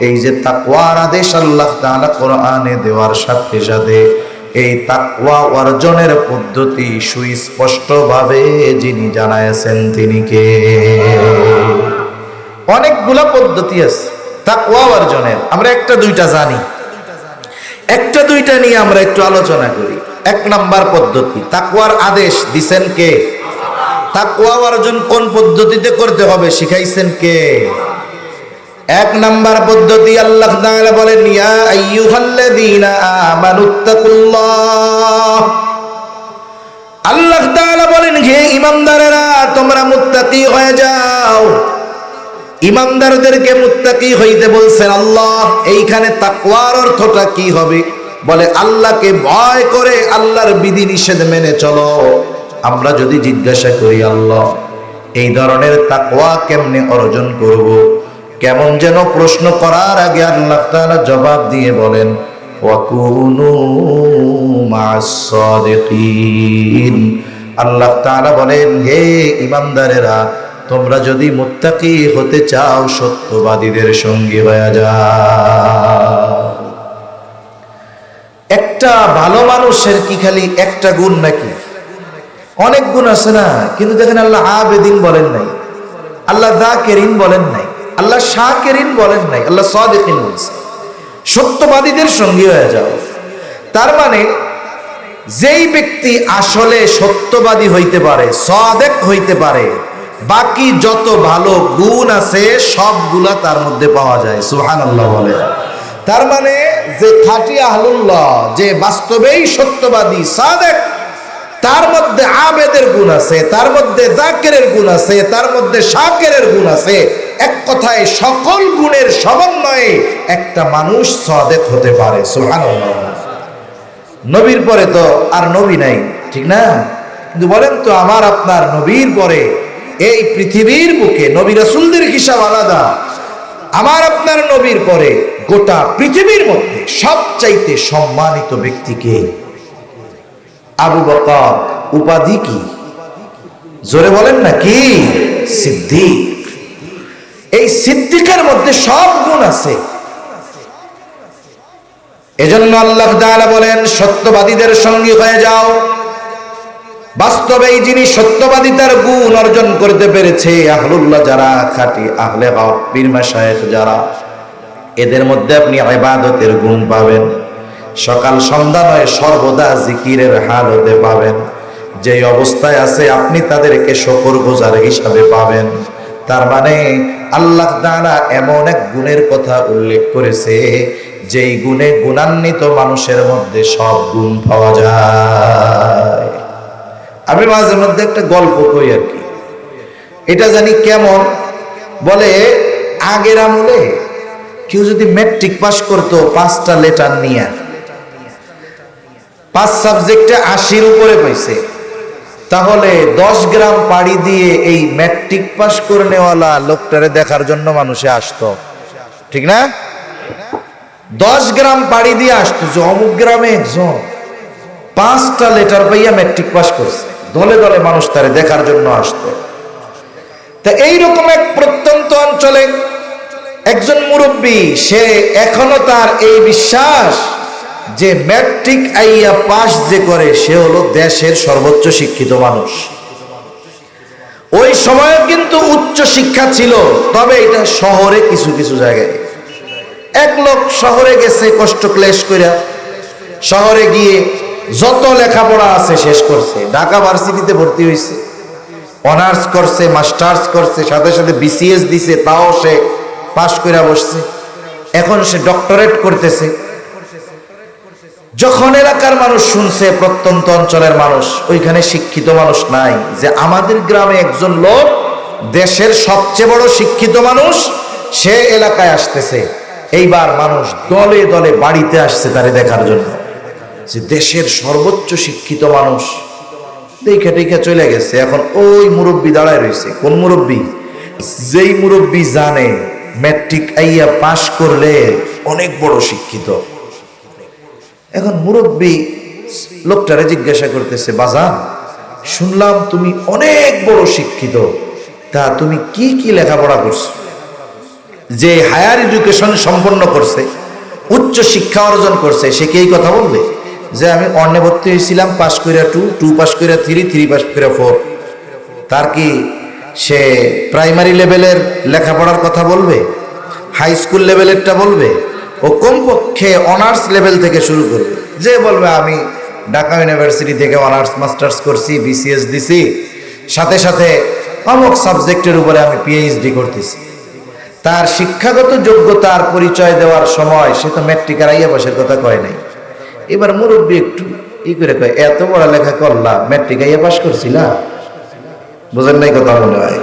এই যে তাকওয়ার আদেশ আল্লাহ তাআলা কোরআনে দেওয়ার সাথে সাথে এই তাকওয়া অর্জনের পদ্ধতি সুস্পষ্টভাবে যিনি জানাইছেন তিনি কে? অনেকগুলা পদ্ধতি আছে তাকওয়া অর্জনের, আমরা একটা দুইটা জানি, একটা দুইটা নিয়ে আমরা একটু আলোচনা করি। এক নাম্বার পদ্ধতি, তাকওয়ার আদেশ দিবেন কে? তাকওয়া অর্জন কোন পদ্ধতিতে করতে হবে শিখাইছেন কে? এক নাম্বার পদ্ধতি আল্লাহ তাআলা বলেন, ইয়া আইয়ুহাল্লাযীনা আমানুত্তাকুল্লাহ। আল্লাহ তাআলা বলেন, হে ঈমানদারেরা তোমরা মুত্তাকি হয়ে যাও। ঈমানদারদেরকে মুত্তাকি হইতে বলছেন আল্লাহ। এইখানে তাকওয়ার অর্থটা কি হবে? বলে আল্লাহকে ভয় করে আল্লাহর বিধিনিষেধ মেনে চলো। আমরা যদি জিজ্ঞাসা করি আল্লাহ এই ধরনের তাকওয়া কেমনে অর্জন করব, কেমন যেন প্রশ্ন করার আগে আল্লাহ তাআলা জবাব দিয়ে বলেন, ওয়াকুনু মা'আস সাদিকিন। আল্লাহ তাআলা বলেন, হে ঈমানদারেরা তোমরা যদি মুত্তাকি হতে চাও সত্যবাদীদের সঙ্গী হয়ে যাও। একটা ভালো মানুষের কি খালি একটা গুণ নাকি? অনেক গুণ আছে না? কিন্তু দেখেন আল্লাহ আবেদিন বলেন নাই, আল্লাহ যাকিরিন বলেন নাই, আল্লাহ শাকিরিন বলেন নাই, আল্লাহ সাদিকিন বলছেন। সত্যবাদীদের সঙ্গী হয়ে যাও। তার মানে যেই ব্যক্তি আসলে সত্যবাদী হইতে পারে, সাদিক হইতে পারে, বাকি যত ভালো গুণ আছে সবগুলা তার মধ্যে পাওয়া যায়। সুবহানাল্লাহ বলে। তার মানে যে খাঁটি আহলুল্লাহ, যে বাস্তবেই সত্যবাদী সাদিক, তার মধ্যে আবেদের গুণ আছে, তার মধ্যে যাকিরের গুণ আছে, তার মধ্যে শাকিরের গুণ আছে। এক কথায় সকল গুণের সমন্বয়ে একটা মানুষ সাদিক হতে পারে। সুবহানাল্লাহ। নবীর পরে তো আর নবী নাই, ঠিক না? কিন্তু বলেন তো আমার আপনার নবীর পরে এই পৃথিবীর বুকে নবী রাসূলদের হিসাব আলাদা, আমার আপনার নবীর পরে গোটা পৃথিবীর মধ্যে সবচাইতে সম্মানিত ব্যক্তিকে? আবু বকর। উপাধি কি? জোরে বলেন না কি? সিদ্দিক। এই সিদ্দিকের মধ্যে সব গুণ আছে। এজন্য আল্লাহ তাআলা বলেন সত্যবাদীদের সঙ্গী হয়ে যাও। বাস্তবেই যিনি সত্যবাদিতার গুণ অর্জন করতে পেরেছে, আহলুল্লাহ যারা, খাঁটি আহলে হক, পীর মাশায়েখ যারা, এদের মধ্যে আপনি ইবাদতের গুণ পাবেন। সকাল সন্ধ্যা নয় সর্বদা জিকিরের হালতে পাবেন। যে অবস্থায় আছে আপনি তাদেরকে শুকরগুজার হিসাবে পাবেন। তার মানে আল্লাহ তাআলা এমন এক গুণের কথা উল্লেখ করেছে যেই গুণে গুণান্বিত মানুষের মধ্যে সব গুণ পাওয়া যায়। আমি মাঝে মধ্যে একটা গল্প কই আর কি, এটা জানি কেমন। বলে আগের আমলে কেউ যদি ম্যাট্রিক পাস করতো 5টা লেটার নিয়ে, 5 সাবজেক্টে 80-র উপরে পাইছে, তাহলে 10 গ্রাম পাড়ি দিয়ে এই ম্যাট্রিক পাস করে নেওয়ালা লোকটারে দেখার জন্য মানুষে আসতো, ঠিক না? 10 গ্রাম পাড়ি দিয়ে আসতো যে অমুক গ্রামে একজন 5টা লেটার পাইয়া ম্যাট্রিক পাস করছে। দলে দলে মানুষ তারে দেখার জন্য আসতো। তা এইরকম এক প্রত্যন্ত অঞ্চলে একজন মুরব্বী, সে এখনো তার এই বিশ্বাস যে ম্যাট্রিক আইয়া পাস যে করে সে হলো দেশের সর্বোচ্চ শিক্ষিত মানুষ। ওই সময় কিন্তু উচ্চ শিক্ষা ছিল, তবে এটা শহরে কিছু কিছু জায়গায়। এক লোক শহরে গেছে কষ্ট ক্লেশ কইরা, শহরে গিয়ে যত লেখাপড়া আছে শেষ করছে। ঢাকা ভার্সিটিতে ভর্তি হয়েছে, অনার্স করছে, মাস্টার্স করছে, সাথে সাথে বিসিএস দিছে, তাও সে পাশ কইরা বসছে। এখন সে ডক্টরেট করতেছে। যখন এলাকার মানুষ শুনছে, প্রত্যন্ত অঞ্চলের মানুষ, ওইখানে শিক্ষিত মানুষ নাই, যে আমাদের গ্রামে একজন লোক দেশের সবচেয়ে বড় শিক্ষিত মানুষ, সে এলাকায় আসতেছে, এইবার মানুষ দলে দলে বাড়িতে আসছে তারে দেখার জন্য, যে দেশের সর্বোচ্চ শিক্ষিত মানুষ। দেখে দেখে চলে গেছে। এখন ওই মুরব্বী দাঁড়ায় রয়েছে। কোন মুরব্বী? যেই মুরব্বী জানে ম্যাট্রিক আইয়া পাশ করলে অনেক বড় শিক্ষিত। এখন মুরব্বী লোকটারে জিজ্ঞাসা করতেছে, বাজান শুনলাম তুমি অনেক বড় শিক্ষিত, তা তুমি কি কি লেখাপড়া করছো? যে হায়ার এডুকেশন সম্পন্ন করছে, উচ্চ শিক্ষা অর্জন করছে, সে কি এই কথা বলবে যে আমি অন্যে ভর্তি হয়েছিলাম, পাশ কইরা 2, 2 পাশ কইরা 3, 3 পাশ কইরা 4? তার কি সে প্রাইমারি লেভেলের লেখাপড়ার কথা বলবে? হাই স্কুল লেভেলেরটা বলবে? ও কমপক্ষে অনার্স লেভেল থেকে শুরু করবে। যে বলবে আমি ঢাকা ইউনিভার্সিটি থেকে অনার্স মাস্টার্স করছি, বিসিএস দিছি, সাথে সাথে অমুক সাবজেক্টের উপরে আমি পিএইচডি করতেছি। তার শিক্ষাগত যোগ্যতার পরিচয় দেওয়ার সময় সে তো ম্যাট্রিক আর আইয়া পাশের কথা কয় নাই। এবার মুরব্বী একটু করে কয়, এত বড় লেখা করলাম, ম্যাট্রিক আইয়া পাস করছিলা? বুঝেন নাই কথা মনে হয়।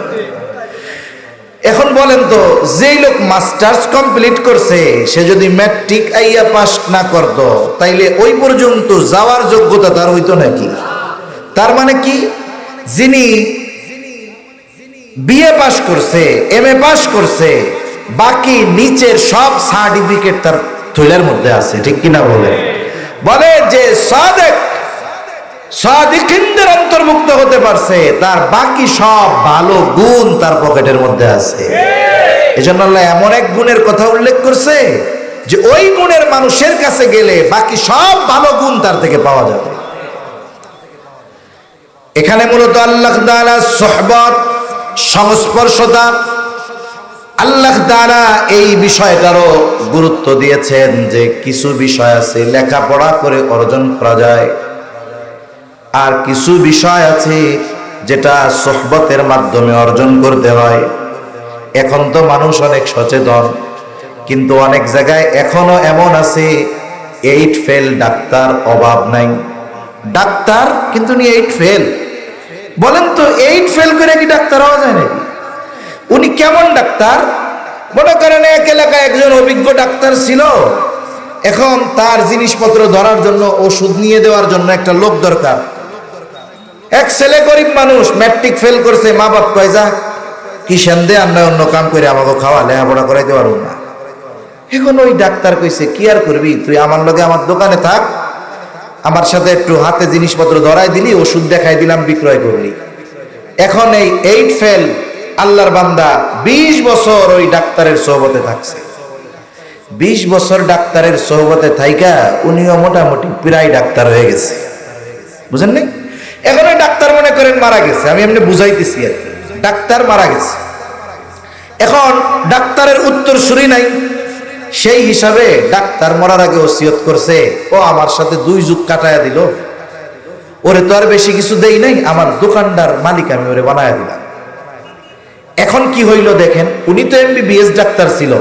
এখন বলেন তো, যেই লোক মাস্টার্স কমপ্লিট করছে সে যদি ম্যাট্রিক আইয়া পাস না করত, তাইলে ওই পর্যন্ত যাওয়ার যোগ্যতা তার হইতো নাকি? তার মানে কি, যিনি বিএ পাস করছে, এমএ পাস করছে, বাকি নিচের সব সার্টিফিকেট তার থৈলার মধ্যে আছে, ঠিক কিনা বলে? বলে যে সাদিকিনদের অন্তর্ভুক্ত হতে পারছে, তার বাকি সব ভালো গুণ তার পকেটের মধ্যে আছে। এজন্য আল্লাহ এমন এক গুণের কথা উল্লেখ করছে যে ওই গুণের মানুষের কাছে গেলে বাকি সব ভালো গুণ তার থেকে পাওয়া যাবে। এখানে মূলত আল্লাহ তাআলা সুহবত, সংস্পর্শতা, আল্লাহ তাআলা এই বিষয়টারও গুরুত্ব দিয়েছেন যে কিছু বিষয় আছে লেখাপড়া করে অর্জন করা যায়, আর কিছু বিষয় আছে যেটা সুহবতের মাধ্যমে অর্জন করতে হয়। এখন তো মানুষ অনেক সচেতন, কিন্তু অনেক জায়গায় এখনো এমন আছে 8 ফেল ডাক্তার অভাব নাই। ডাক্তার কিন্তু উনি 8 ফেল। বলেন তো 8 ফেল করে কি ডাক্তার হওয়া যায় নাকি? উনি কেমন ডাক্তার? মনে করেন এক এলাকায় একজন অভিজ্ঞ ডাক্তার ছিল, এখন তার জিনিসপত্র ধরার জন্য, ওষুধ নিয়ে দেওয়ার জন্য একটা লোক দরকার। এক ছেলে গরিব মানুষ, ম্যাট্রিক ফেল করছে, মা বাপ কয় যা কি সেন্দে আমরা অন্য কাম করে আমাকে খাওয়া লেখাপড়া করাইতে পারবো না। এখন ওই ডাক্তার কইছে কি আর করবি, তুই আমার লগে আমার দোকানে থাক, আমার সাথে একটু হাতে জিনিসপত্র ধরাই দিলি, ওষুধ দেখাই দিলাম, বিক্রয় করলি। এখন এই 8 ফেল আল্লাহর বান্দা 20 বছর ওই ডাক্তারের সোহবতে থাকছে। 20 বছর ডাক্তারের সোহবতে থাইকা উনিও মোটামুটি প্রায় ডাক্তার হয়ে গেছে, বুঝেন নাই? এখন ওই ডাক্তার মনে করেন মারা গেছে, আমি এমনি বুঝাইতেছি আর কি, ডাক্তার মারা গেছে। এখন ডাক্তারের উত্তর শুরি নাই, সেই হিসাবে ডাক্তার মরার আগে ওসিয়ত করছে, ও আমার সাথে 2 যুগ কাটায়া দিল, ওরে তো আর বেশি কিছু দেই নাই, আমার দোকানদার মালিক আমি ওরে বানায়া দিলাম। এখন কি হইল দেখেন, উনি তো এমবিবিএস ডাক্তার ছিল,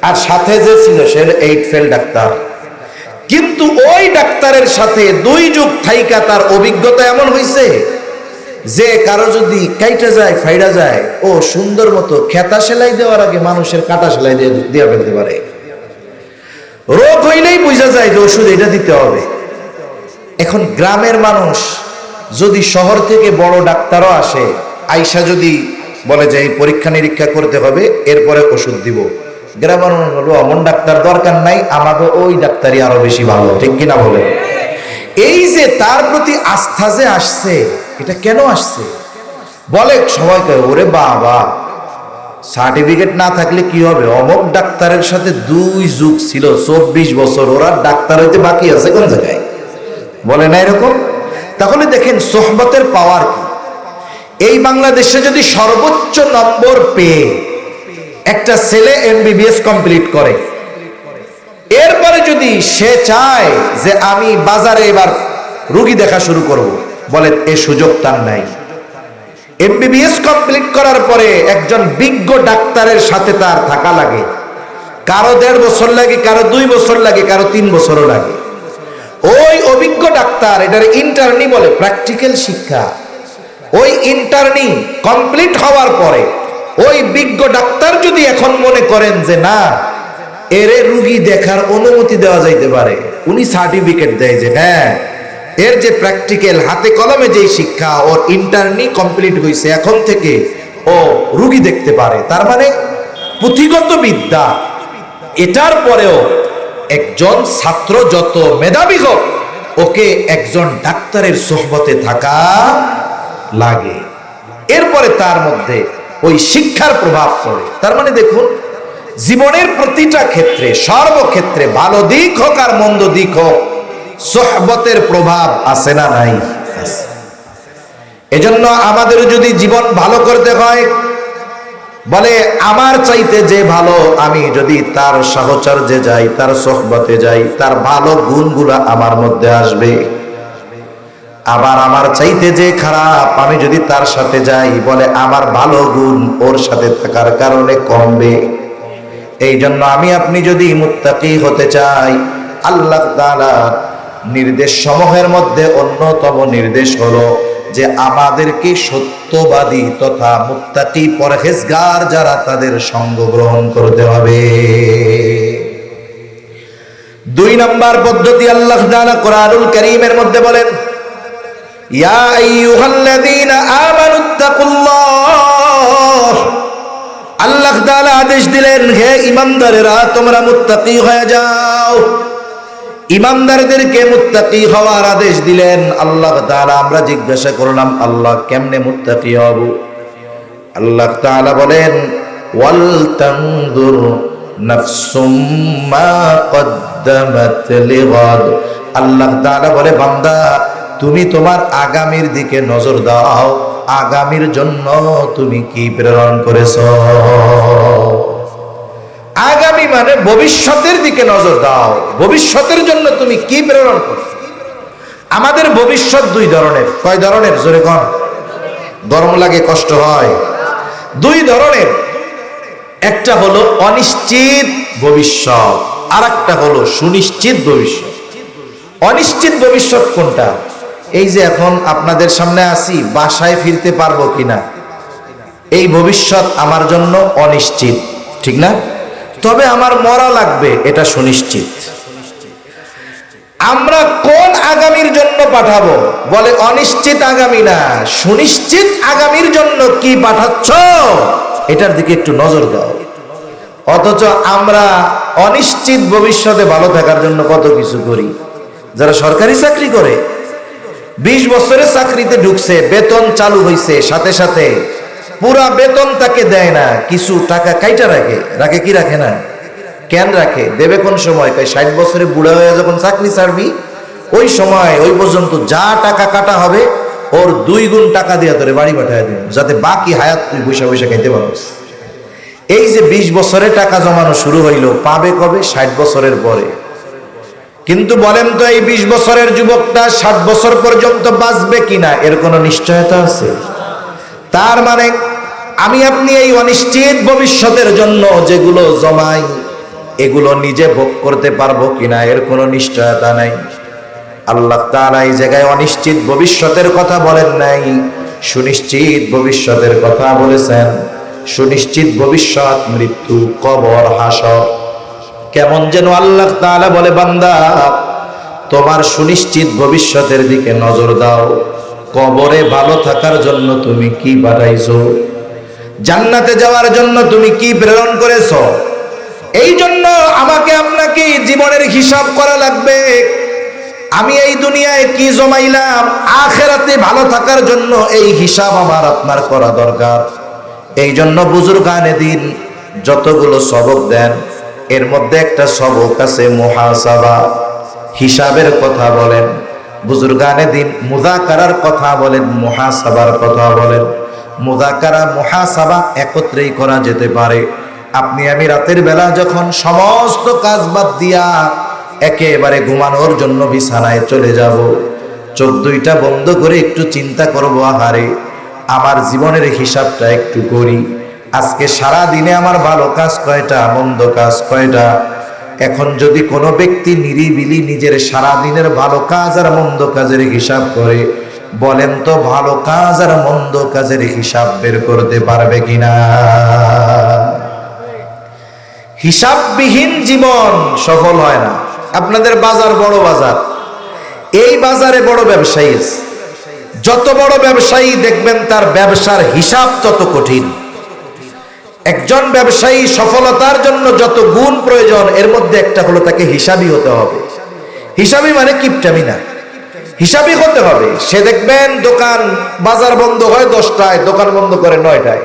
আর সাথে যে ছিল সে 8 ফেল ডাক্তার। কিন্তু ওই ডাক্তারের সাথে 2 যুগ থাইকা তার অভিজ্ঞতা এমন হইছে যে কারো যদি কাইটা যায়, ফাইডা যায়, ও সুন্দর মতো খেতা সেলাই দেওয়ার আগে মানুষের কাটা সেলাই দিয়ে ফেলতে পারে। রোগ হইলেই বোঝা যায় যে ওষুধ এটা দিতে হবে। এখন গ্রামের মানুষ যদি শহর থেকে বড় ডাক্তারও আসে, আইসা যদি বলে যে এই পরীক্ষা নিরীক্ষা করতে হবে, এরপরে ওষুধ দিব, গ্রামের মানুষ বলবো অমন ডাক্তার দরকার নাই, আমাকে ওই ডাক্তারই আরো বেশি ভালো, ঠিক কিনা বলে? এই যে তার প্রতি আস্থা যে আসছে, এটা কেন আসছে? বলে সবাই কয় ওরে বাবা, সার্টিফিকেট না থাকলে কি হবে, অমুক ডাক্তারের সাথে 2 যুগ ছিল, 24 বছর, ওরা ডাক্তার হইতে বাকি আছে কোন জায়গায়? বলে না এরকম? তাহলে দেখেন সোহবতের পাওয়ার কি। এই বাংলাদেশে যদি সর্বোচ্চ নম্বর পেয়ে একটা ছেলে এমবিবিএস কমপ্লিট করে, এরপরে যদি সে চায় যে আমি বাজারে এবার রোগী দেখা শুরু করব, বলে এই সুযোগ তার নাই। এমবিবিএস কমপ্লিট করার পরে একজন বিজ্ঞ ডাক্তারের সাথে তার থাকা লাগে, কারো 1.5 বছর লাগে, কারো 2 বছর লাগে, কারো 3 বছরও লাগে। ওই অভিজ্ঞ ডাক্তার, এটার ইন্টার্নি বলে, প্র্যাকটিক্যাল শিক্ষা। ওই ইন্টার্নি কমপ্লিট হওয়ার পরে ওই বিজ্ঞ ডাক্তার যদি এখন মনে করেন যে না, এরে রোগী দেখার অনুমতি দেওয়া যাইতে পারে, উনি সার্টিফিকেট দেয় যে হ্যাঁ, এর যে প্র্যাকটিক্যাল হাতে কলমে যে শিক্ষা, ওর ইন্টার্নি কমপ্লিট হয়েছে, এখন থেকে ও রোগী দেখতে পারে, তার মানে পুঁথিগত বিদ্যা। এটার পরেও একজন ছাত্র যত মেধাবী হোক, ওকে একজন ডাক্তারের সোহবতে থাকা লাগে। এরপরে তার মধ্যে ওই শিক্ষার প্রভাব পড়ে। তার মানে দেখুন, জীবনের প্রতিটা ক্ষেত্রে, সর্বক্ষেত্রে, ভালো দিক হোক আর মন্দ দিক হোক, সোহবতের প্রভাব আছে না নাই? এজন্য আমাদের যদি জীবন ভালো করতে হয়, বলে আমার চাইতে যে ভালো, আমি যদি তার সাহচর্যে যাই, তার সোহবতে যাই, তার ভালো গুণগুলা আমার মধ্যে আসবে। আবার আমার চাইতে যে খারাপ, আমি যদি তার সাথে যাই, বলে আমার ভালো গুণ ওর সাথে থাকার কারণে কমবে। এই জন্য আমি আপনি যদি মুত্তাকি হতে চাই, আল্লাহ তাআলা নির্দেশ সমূহের মধ্যে অন্যতম নির্দেশ হলো যে আমাদেরকে সত্যবাদী তথা মুত্তাকি পরহেজগার যারা, তাদের সঙ্গ গ্রহণ করতে হবে। 2 নম্বর পদ্ধতি আল্লাহ তাআলা কোরআনুল কারীমের মধ্যে বলেন, ইয়া আইয়ুহাল্লাযীনা আমানুত্তাকুল্লাহ। আল্লাহ তাআলা আদেশ দিলেন, হে ঈমানদারেরা, তোমরা মুত্তাকি হয়ে যাও। ঈমানদারদেরকে মুত্তাকি হওয়ার আদেশ দিলেন আল্লাহ তাআলা। আমরা জিজ্ঞাসা করলাম, আল্লাহ কেমনে মুত্তাকি হব? আল্লাহ তাআলা বলেন, ওয়াল তানজুর নাফসুম মা কদ্দামাত লিগাদ। আল্লাহ তাআলা বলে, বান্দা তুমি তোমার আগামীর দিকে নজর দাও, আগামীর জন্য তুমি কি প্রেরণ করেছো। আগামী মানে ভবিষ্যতের দিকে নজর দাও, ভবিষ্যতের জন্য তুমি কি প্রেরণ করছো। আমাদের ভবিষ্যৎ 2 ধরনের। কয় ধরনের? জোরে কোন। গরম লাগে, কষ্ট হয়। 2 ধরনের। একটা হলো অনিশ্চিত ভবিষ্যৎ, আর একটা হলো সুনিশ্চিত ভবিষ্যৎ। অনিশ্চিত ভবিষ্যৎ কোনটা? এই যে এখন আপনাদের সামনে আছি, বাসায় ফিরতে পারবো কিনা, এই ভবিষ্যৎ আমার জন্য অনিশ্চিত, ঠিক না? তবে আমার মরা লাগবে, এটা সুনিশ্চিত। আমরা কোন আগামীর জন্য পাঠাবো? বলে অনিশ্চিত আগামী না, সুনিশ্চিত আগামীর জন্য কি পাঠাচ্ছ, এটার দিকে একটু নজর দাও। অথচ আমরা অনিশ্চিত ভবিষ্যতে ভালো থাকার জন্য কত কিছু করি। যারা সরকারি চাকরি করে, 20 বছরের চাকরিতে ঢুকছে, বেতন চালু হয়েছে, সাথে সাথে পুরা বেতন তাকে দেয় না, কিছু টাকা কাইটা রাখে। রাখে কি রাখে না? কেন রাখে? দেবে কোন সময়? 60 বছরে বুড়া হয়ে যখন চাকরি ছাড়বি, ওই সময় ওই পর্যন্ত যা টাকা কাটা হবে, ওর 2 গুণ টাকা দিয়ে তোরে বাড়ি পাঠায় দিন, যাতে বাকি হায়াত তুই বসে বসে খাইতে পারস। এই যে 20 বছরে টাকা জমানো শুরু হইলো, পাবে কবে? 60 বছরের পরে। কিন্তু বলেন তো, এই 20 বছরের যুবকটা 60 বছর পর্যন্ত বাঁচবে কিনা, এর কোনো নিশ্চয়তা আছে? তার মানে আমি আপনি এই অনিশ্চিত ভবিষ্যতের জন্য যেগুলো জমাই, এগুলো নিজে ভোগ করতে পারবো কিনা, এর কোনো নিশ্চয়তা নাই। আল্লাহ তাআলা এই জায়গায় অনিশ্চিত ভবিষ্যতের কথা বলেন নাই, সুনিশ্চিত ভবিষ্যতের কথা বলেছেন। সুনিশ্চিত ভবিষ্যৎ মৃত্যু, কবর, হাসর। কেমন যেন আল্লাহ তাআলা বলে, বান্দা তোমার সুনিশ্চিত ভবিষ্যতের দিকে নজর দাও। কবরে ভালো থাকার জন্য তুমি কি পাঠাইছো? জান্নাতে যাওয়ার জন্য তুমি কি প্রেরণ করেছো? এই জন্য আমাকে আপনাকে জীবনের হিসাব করা লাগবে। আমি এই দুনিয়ায় কি জমাইলাম, আখিরাতে ভালো থাকার জন্য এই হিসাব আমার আপনার করা দরকার। এই জন্য বুজুর্গানে দিন যতগুলো সবক দেন, এর মধ্যে একটা সবক আছে মুহাসাবা, হিসাবের কথা বলেন। বুজুর্গানে দিন মুযাকারার কথা বলেন, মুহাসাবার কথা বলেন। মুযাকারা, মুহাসাবা একত্রেই করা যেতে পারে। আপনি আমি রাতের বেলা যখন সমস্ত কাজ বাদ দিয়া একেবারে ঘুমানোর জন্য বিছানায় চলে যাব, চোখ 2টা বন্ধ করে একটু চিন্তা করবো, আহারে আমার জীবনের হিসাবটা একটু করি। আজকে সারা দিনে আমার ভালো কাজ কয়টা, মন্দ কাজ কয়টা। এখন যদি কোনো ব্যক্তি নিরিবিলি নিজের সারা দিনের ভালো কাজ আর মন্দ কাজের হিসাব করে, বলেন তো ভালো কাজ আর মন্দ কাজের হিসাব বের করতে পারবে কিনা? হিসাববিহীন জীবন সফল হয় না। আপনাদের বাজার বড় বাজার, এই বাজারে বড় ব্যবসায়ী আছে। যত বড় ব্যবসায়ী দেখবেন তার ব্যবসার হিসাব তত কঠিন। একজন ব্যবসায়ী সফলতার জন্য যত গুণ প্রয়োজন, এর মধ্যে একটা হলো তাকে হিসাবী হতে হবে। হিসাবী মানে কিপটামি না, হিসাবী হতে হবে। সে দেখবেন দোকান বাজার বন্ধ হয় 10টায়, দোকান বন্ধ করে 9টায়।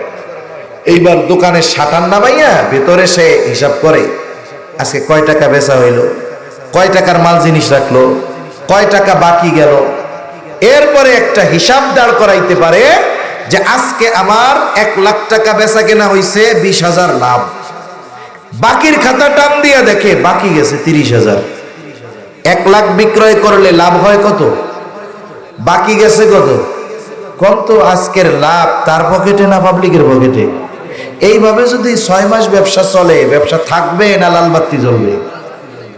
এইবার দোকানে শাটার নামাইয়া ভেতরে সে হিসাব করে আজকে কয় টাকা বেচা হইল, কয় টাকার মাল জিনিস রাখলো, কয় টাকা বাকি গেল। এরপরে একটা হিসাব দাঁড় করাইতে পারে যে আজকে আমার 1,00,000 টাকা বেচা কেনা হইছে, 20,000 লাভ। বাকির খাতা টান দিয়া দেখে বাকি গেছে 30,000। 1,00,000 বিক্রয় করলে লাভ হয় কত, বাকি গেছে কত, কত আজকের লাভ তার পকেটে না পাবলিকের পকেটে? এইভাবে যদি 6 মাস ব্যবসা চলে, ব্যবসা থাকবে না লাল বাতি জ্বলবে?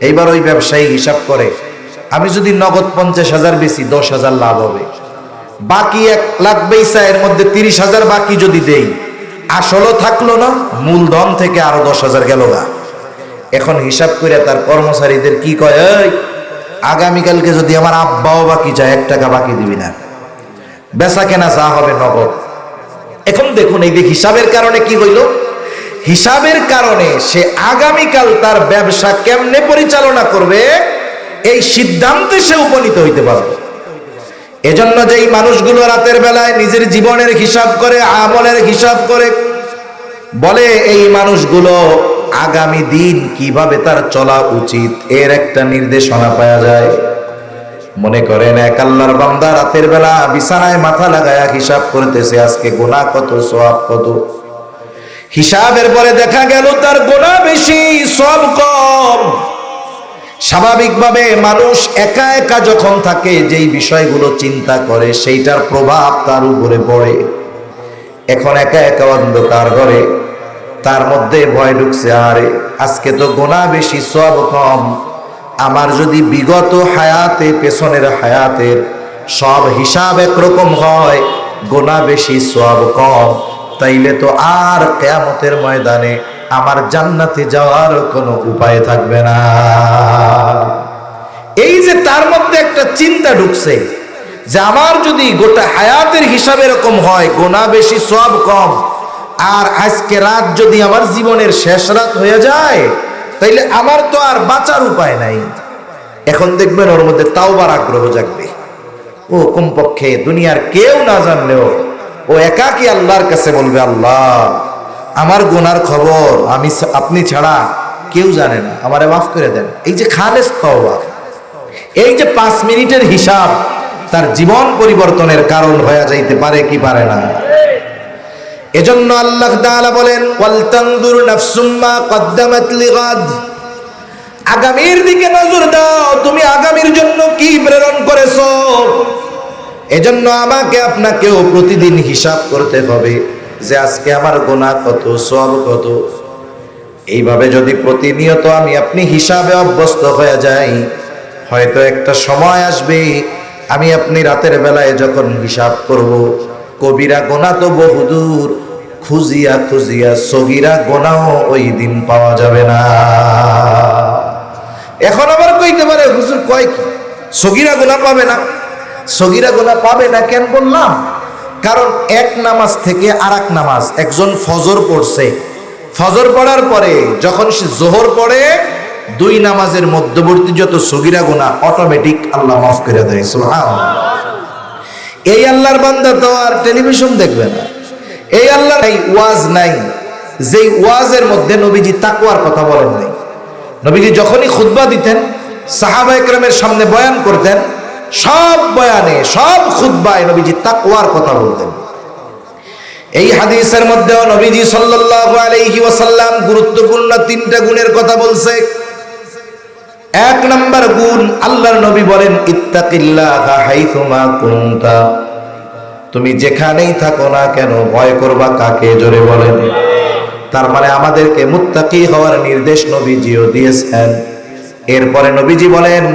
এইবার ওই ব্যবসায়ী হিসাব করে আমি যদি নগদ 50,000 বেশি 10,000 লাভ হবে, বাকি 1,00,000 বেচা এর মধ্যে 30,000 বাকি যদি দেই, আসলও থাকলো না, মূলধন থেকে আরো 10,000 গেল গা। এখন হিসাব করে তার কর্মচারীদের কি কয়, এই আগামীকালকে যদি আমার আব্বাও বাকি চায় 1 টাকা বাকি দিবি না, বেচা কেনা যা হবে নগদ। এখন দেখুন এই যে হিসাবের কারণে কি হইল, হিসাবের কারণে সে আগামীকাল তার ব্যবসা কেমনে পরিচালনা করবে এই সিদ্ধান্তে সে উপনীত হইতে পারবে। এজন্য যেই মানুষগুলো রাতের বেলায় নিজের জীবনের হিসাব করে, আমলের হিসাব করে, বলে এই মানুষগুলো আগামী দিন কিভাবে তার চলা উচিত এর একটা নির্দেশনা পাওয়া যায়। মনে করেন এক আল্লাহর বান্দা রাতের বেলা বিছানায় মাথা লাগায়া হিসাব করতেছে আজকে গুনাহ কত, সওয়াব কত। হিসাবের পরে দেখা গেল তার গুনাহ বেশি, সওয়াব কম। স্বাভাবিকভাবে মানুষ একা একা যখন থাকে, যেই বিষয়গুলো চিন্তা করে সেইটার প্রভাব তার উপরে পড়ে। এখন একা একা অন্ধকার ঘরে তার মধ্যে ভয় ঢুকছে, আরে আজকে তো গুনাহ বেশি সওয়াব কম। আমার যদি বিগত হায়াতে, পেছনের হায়াতের সব হিসাব একরকম হয়, গুনাহ বেশি সওয়াব কম, তাইলে তো আর কিয়ামতের ময়দানে আমার জান্নাতে যাওয়ার কোনো উপায় থাকবে না। এই যে তার মধ্যে একটা চিন্তা ঢুকছে যে আমার যদি গোটা হায়াতের হিসাব এরকম হয়, গুনাহ বেশি সওয়াব কম, আর আজকে রাত যদি আমার জীবনের শেষ রাত হয়ে যায়, তাইলে আমার তো আর বাঁচার উপায় নাই। এখন দেখবেন ওর মধ্যে তাওবার আগ্রহ জাগবে। ও কমপক্ষে দুনিয়ার কেউ না জানলেও ও একাকী আল্লাহর কাছে বলবে, আল্লাহ আমার গুনার খবর আমি আপনি ছাড়া কেউ জানে না, আমারে মাফ করে দেন। এই যে খালেস তওবা, এই যে 5 মিনিটের হিসাব তার জীবন পরিবর্তনের কারণ হয়ে যাইতে পারে কি পারে না? এজন্য আল্লাহ তাআলা বলেন, ওয়াল তানজুর নাফসুম মা কদ্দামাত লিগাদ, আগামীর দিকে নজর দাও, তুমি আগামীর জন্য কি প্রেরণ করেছো। এজন্য আমাকে আপনাকেও প্রতিদিন হিসাব করতে হবে যে আজকে আমার গুনাহ কত, সওয়াব কত। এইভাবে যদি প্রতিনিয়ত আমি আপনি হিসাবে অভ্যস্ত হয়ে যাই, হয়তো একটা সময় আসবে আমি আপনি রাতের বেলায় যখন হিসাব করব, কবিরা গুনাহ তো বহুদূর, খুঁজিয়া খুঁজিয়া সগীরা গুনাহ ওই দিন পাওয়া যাবে না। এখন আবার কইতে পারে, হুজুর কয় কি সগীরা গুনাহ পাবে না? সগীরা গুনাহ পাবে না কেন বললাম? কারণ এক নামাজ থেকে আরেক নামাজ, একজন ফজর পড়ছে, ফজর পড়ার পরে যখন সে জোহর পড়ে, 2 নামাজের মধ্যবর্তী যত সগীরা গুনাহ অটোমেটিক আল্লাহ মাফ করে দেয়। সুবহানাল্লাহ। এই আল্লাহর বান্দা তো আর টেলিভিশন দেখবে না, এই আল্লাহ নাই ওয়াজ নাই, যেই ওয়াজের মধ্যে নবীজি তাকওয়ার কথা বলেন নাই। নবীজি যখনই খুতবা দিতেন, সাহাবায়ে কেরামের সামনে বয়ান করতেন, সব বয়ানে, সব খুতবায় নবীজি তাকওয়ার কথা বলতেন। এই হাদিসের মধ্যেও নবীজি সাল্লাল্লাহু আলাইহি ওয়াসাল্লাম গুরুত্বপূর্ণ 3টা গুণের কথা বলছে। 1 নাম্বার গুণ, আল্লাহর নবী বলেন, ইত্তাকিল্লাহা হাইথুমা কুনতা, তুমি যেখানেই থাকো না কেন ভয় করবা কাকে? জোরে বলেন। তার মানে আমাদেরকে মুত্তাকি হওয়ার নির্দেশ নবীজিও দিয়েছেন। এরপরে নবীজি বলেন,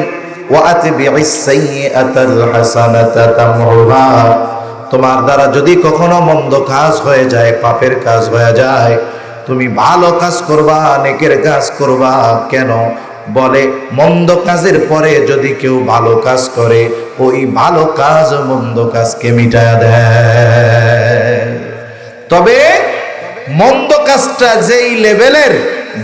ওয়াতবি'is সাইয়্যাতাল হাসানাতা তামহুহা, তোমার দ্বারা যদি কখনো মন্দ কাজ হয়ে যায়, পাপের কাজ হয়ে যায়, তুমি ভালো কাজ করবা, নেকের কাজ করবা। কেন? বলে মন্দ কাজের পরে যদি কেউ ভালো কাজ করে, ওই ভালো কাজ মন্দ কাজকে মিটায়া দেয়। তবে মন্দ কাজটা যেই লেভেলের,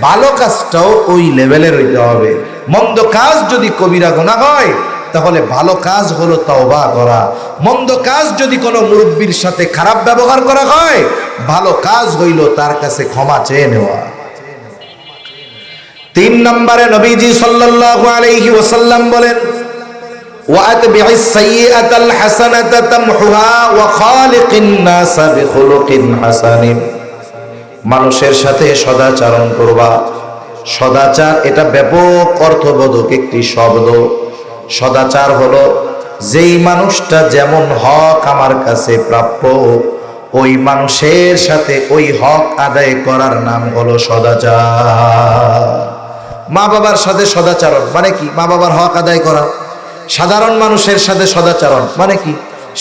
ভালো কাজটাও ওই লেভেলের হইতে হবে। মন্দ কাজ যদি কবিরা গুনাহ হয়, তাহলে ভালো কাজ হলো তওবা করা। মন্দ কাজ যদি কোনো মুরব্বির সাথে খারাপ ব্যবহার করা হয়, ভালো কাজ হইল তার কাছে ক্ষমা চেয়ে নেওয়া। 3 নম্বরে নবীজি সাল্লাল্লাহু আলাইহি ওয়াসাল্লাম বলেন, ওয়াতবি'is সাইয়্যাতাল হাসানাতা তামহুহা ওয়া খালিকিন নাসা বিখুলুকিন হাসানিন। মানুষের সাথে সদাচরণ করবা। সদাচার এটা ব্যাপক অর্থবোধক একটি শব্দ। সদাচার হলো যেই মানুষটা যেমন হক আমার কাছে প্রাপ্য, ওই মানুষের সাথে ওই হক আদায় করার নাম হলো সদাচার। মা বাবার সাথে সদাচরণ মানে কি? মা বাবার হক আদায় করা। সাধারণ মানুষের সাথে সদাচরণ মানে কি?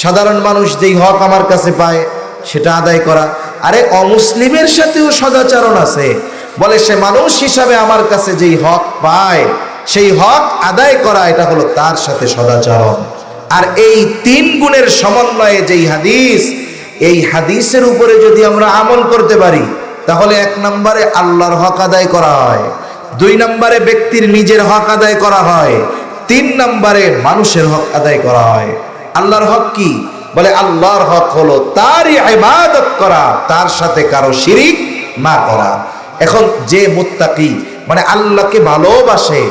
সাধারণ মানুষ যেই হক আমার কাছে পায় সেটা আদায় করা। আরে অমুসলিমের সাথেও সদাচরণ আছে, বলে সে মানুষ হিসাবে আমার কাছে যেই হক পায় সেই হক আদায় করা, এটা হলো তার সাথে সদাচরণ। আর এই 3 গুণের সমন্বয়ে যেই হাদিস, এই হাদিসের উপরে যদি আমরা আমল করতে পারি তাহলে 1 নম্বরে আল্লাহর হক আদায় করা হয়, 2 নম্বরে ব্যক্তির নিজের হক আদায় করা হয়, 3 নম্বরে মানুষের হক আদায় করা হয়। আল্লাহর হক কি? বলে আল্লাহর হক হলো তারই ইবাদত করা, তার সাথে কারো শিরিক না করা। এখন যে মুত্তাকি মানে আল্লাহকে ভালোবাসে,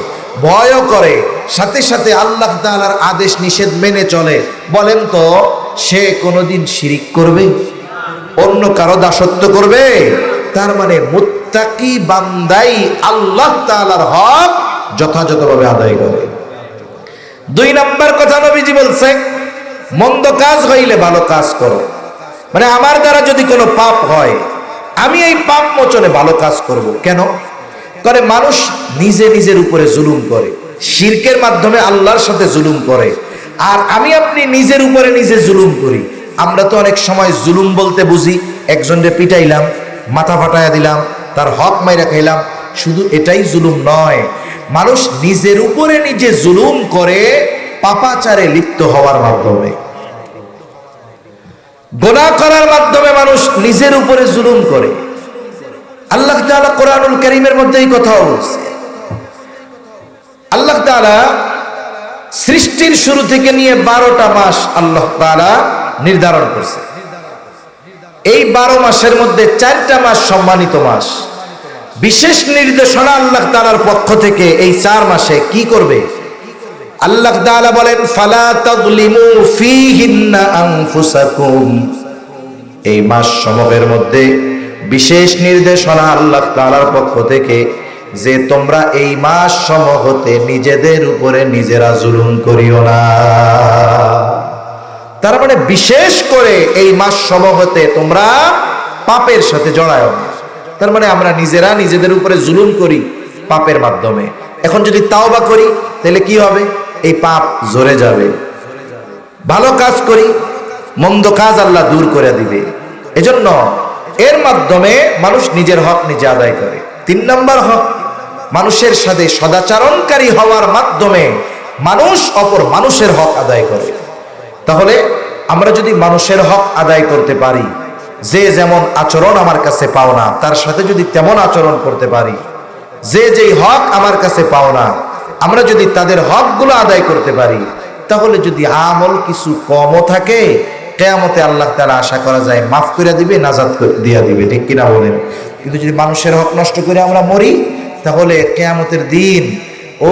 ভয় করে, সাথে সাথে আল্লাহ তাআলার আদেশ নিষেধ মেনে চলে, বলেন তো সে কোনোদিন শিরিক করবে? অন্য কারো দাসত্ব করবে? তার মানে মুত্তাকি বান্দাই আল্লাহ তাআলার হক যথাযথভাবে আদায় করে। 2 নম্বর কথা নবীজি বলছে, মন্দ কাজ হইলে ভালো কাজ করো। মানে আমার দ্বারা যদি কোনো পাপ হয়, আমি এই পাপ মোচনে ভালো কাজ করব। কেন করে? মানুষ নিজে নিজের উপরে জুলুম করে, শিরকের মাধ্যমে আল্লাহর সাথে জুলুম করে, আর আমি আপনি নিজের উপরে নিজে জুলুম করি। আমরা তো অনেক সময় জুলুম বলতে বুঝি একজনকে পিটাইলাম, মাথা ফাটাইয়া দিলাম, তার হক মাইরা খাইলাম। শুধু এটাই জুলুম নয়, মানুষ নিজের উপরে নিজে জুলুম করে পাপাচারে লিপ্ত হওয়ার মাধ্যমে, গুনাহ করার মাধ্যমে মানুষ নিজের উপরে জুলুম করে। আল্লাহ তাআলা কোরআনুল কারীমের মধ্যে এই কথা বলছে। আল্লাহ তাআলা সৃষ্টির শুরু থেকে নিয়ে 12টা মাস আল্লাহ তাআলা নির্ধারণ করছে। এই 12 মাসের মধ্যে 4টা মাস সম্মানিত মাস। বিশেষ নির্দেশনা আল্লাহ তাআলার পক্ষ থেকে এই 4 মাসে কি করবে? আল্লাহ তাআলা বলেন, ফালা তাযলিমু ফীহিন্না আনফুসাকুম। এই মাস সমূহের মধ্যে বিশেষ নির্দেশনা আল্লাহ তাআলার পক্ষ থেকে যে তোমরা এই মাস সমূহতে নিজেদের উপরে নিজেরা জুলুম করিও না। তার মানে বিশেষ করে এই মাস সমূহতে তোমরা পাপের সাথে জড়ায়ও না। তার মানে আমরা নিজেরা নিজেদের উপরে জুলুম করি পাপের মাধ্যমে। এখন যদি তাওবা করি তাহলে কি হবে? এই পাপ ঝরে যাবে। ভালো কাজ করি, মন্দ কাজ আল্লাহ দূর করে দিবে। এজন্য এর মাধ্যমে মানুষ নিজের হক নিজে আদায় করে। 3 নম্বর হক, মানুষের সাথে সদাচরণকারী হওয়ার মাধ্যমে মানুষ অপর মানুষের হক আদায় করে। তাহলে আমরা যদি মানুষের হক আদায় করতে পারি, যে যেমন আচরণ আমার কাছে পাও না তার সাথে যদি তেমন আচরণ করতে পারি, যে যেই হক আমার কাছে পাও না আমরা যদি তাদের হকগুলো আদায় করতে পারি, তাহলে যদি আমল কিছু কমও থাকে কিয়ামতে আল্লাহ তাআলা আশা করা যায় মাফ করে দিবে, নাজাত দিয়ে দিবে। ঠিক কিনা বলেন? কিন্তু যদি মানুষের হক নষ্ট করে আমরা মরি, তাহলে কিয়ামতের দিন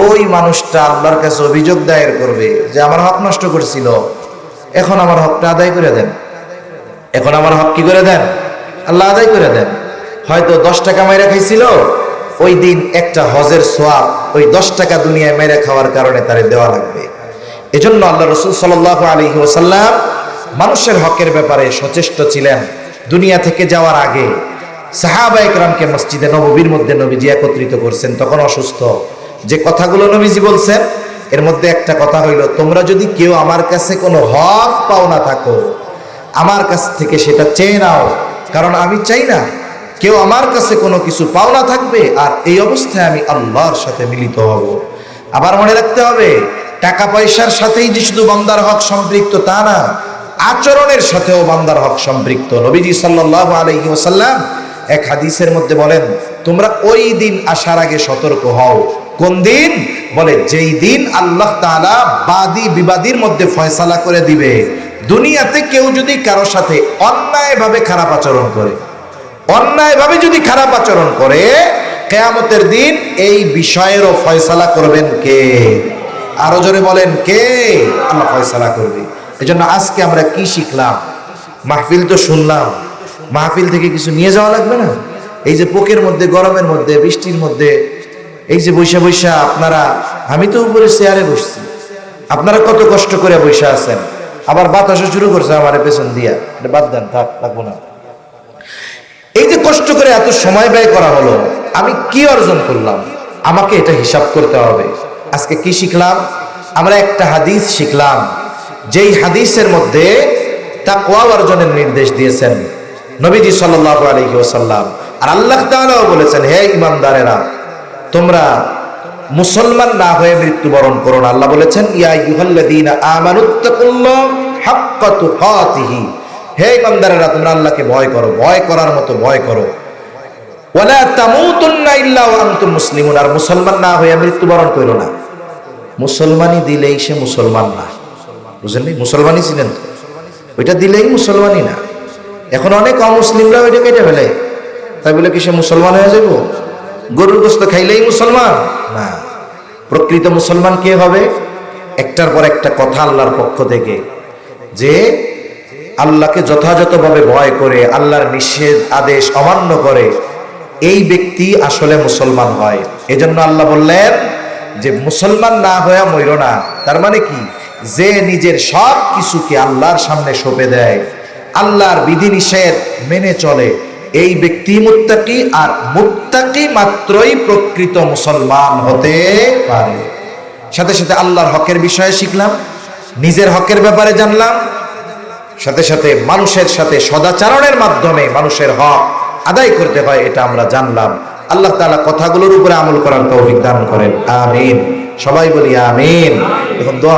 ওই মানুষটা আল্লাহর কাছে অভিযোগ দায়ের করবে যে আমার হক নষ্ট করছিল, এখন আমার হকটা আদায় করে দেন। এখন আমার হক কি করে দেন? আল্লাহ আদায় করে দেন। হয়তো 10 টাকা মাইরা খাইছিল, ওই দিন একটা হজের সওয়াব ওই 10 টাকা দুনিয়ায় মেরে খাওয়ার কারণে তারে দেওয়া লাগবে। এজন্য আল্লাহ রাসূল সাল্লাল্লাহু আলাইহি ওয়াসাল্লাম মানুষের হকের ব্যাপারে সচেষ্ট ছিলেন। দুনিয়া থেকে যাওয়ার আগে সাহাবায়ে কেরামকে মসজিদে নববীর মধ্যে নবীজি একত্রিত করছেন, তখন অসুস্থ। যে কথাগুলো নবীজি বলছেন এর মধ্যে একটা কথা হইল, তোমরা যদি কেউ আমার কাছে কোনো হক পাওনা থাকো আমার কাছ থেকে সেটা চেয়ে নাও, কারণ আমি চাই না কেউ আমার কাছে কোনো কিছু পাওনা থাকবে আর এই অবস্থায় আমি আল্লাহর সাথে মিলিত হব। আবার মনে রাখতে হবে, টাকা পয়সার সাথেই যে শুধু বান্দার হক সম্পৃক্ত তা না, আচরণের সাথেও বান্দার হক সম্পৃক্ত। নবীজি সাল্লাল্লাহু আলাইহি ওয়াসাল্লাম এক হাদিসের মধ্যে বলেন, তোমরা ওই দিন আসার আগে সতর্ক হও কোন দিন? বলে যেই দিন আল্লাহ তাআলা বাদী বিবাদীর মধ্যে ফয়সালা করে দিবে। দুনিয়াতে কেউ যদি কারো সাথে অন্যায়ভাবে খারাপ আচরণ করে, অন্যায়ভাবে যদি খারাপ আচরণ করে, কিয়ামতের দিন এই বিষয়েরও ফয়সালা করবেন কে? আরো জোরে বলেন কে? আল্লাহ ফয়সালা করবে। এজন্য আজকে আমরা কি শিখলাম? মাহফিল তো শুনলাম, মাহফিল থেকে কিছু নিয়ে যাওয়া লাগবে না? এই যে পোকের মধ্যে, গরমের মধ্যে, বৃষ্টির মধ্যে এই যে বৈশা বৈশা আপনারা, আমি তো উপরে চেয়ারে বসছি, আপনারা কত কষ্ট করে বৈশা আছেন, আবার বাতাসও শুরু করছে আমার পেছন দিয়া, এটা বাদ দেন, থাক, লাগবো না। এই যে কষ্ট করে এত সময় ব্যয় করা হলো, আমি কি অর্জন করলাম? আমাকে এটা হিসাব করতে হবে। আজকে কি শিখলাম? আমরা একটা হাদিস শিখলাম, যেই হাদিসের মধ্যে তাকওয়া অর্জনের নির্দেশ দিয়েছেন নবীজি সাল্লাল্লাহু আলাইহি ওয়াসাল্লাম। আর আল্লাহ তাআলাও বলেছেন, হে ঈমানদারেরা, তোমরা মুসলমান না হয়ে মৃত্যুবরণ করো না। আল্লাহ বলেছেন, ইয়া আইয়ুহাল্লাযীনা আমানুত্তাকুল্লাহ হাক্কা তুকাতিহি, হে ঈমানদারেরা, তোমরা আল্লাহকে ভয় করো, ভয় করার মতো ভয় করো। ওয়ালা তামুতুন্না ইল্লা ওয়া আনতুম মুসলিমুন, আর মুসলমান না হয়ে মৃত্যুবরণ করো না। মুসলমানই দিলেই সে মুসলমান না, বুঝলেন? মুসলমানই ছিলেন তো, ওইটা দিলেই মুসলমানই না। এখন অনেক অমুসলিমরা ওইটা কেটে ফেলে, তাই বলে কি সে মুসলমান হয়ে যাবো? গরুর গোশত খাইলেই মুসলমান না। প্রকৃত মুসলমান কে হবে? একটার পর একটা কথা আল্লাহর পক্ষ থেকে, যে আল্লাহকে যথাযথভাবে ভয় করে, আল্লাহর নিষেধ আদেশ অমান্য করে, এই ব্যক্তি আসলে মুসলমান হয়। এজন্য আল্লাহ বললেন যে মুসলমান না হয়ে মইরো না। তার মানে কি? যে নিজের সব কিছুকে আল্লাহর সামনে সঁপে দেয়, আল্লাহর বিধিনিষেধ মেনে চলে, এই ব্যক্তি মুত্তাকি। আর মুত্তাকি মাত্রই প্রকৃত মুসলমান হতে পারে। সাথে সাথে আল্লাহর হকের বিষয়ে শিখলাম, নিজের হকের ব্যাপারে জানলাম, সাথে সাথে মানুষের সাথে সদাচরণের মাধ্যমে মানুষের হক আদায় করতে হয়, এটা আমরা জানলাম। আল্লাহ তাআলা কথাগুলোর উপরে আমল করার তৌফিক দান করেন, আমিন। সবাই বলি আমিন। এখন দোয়া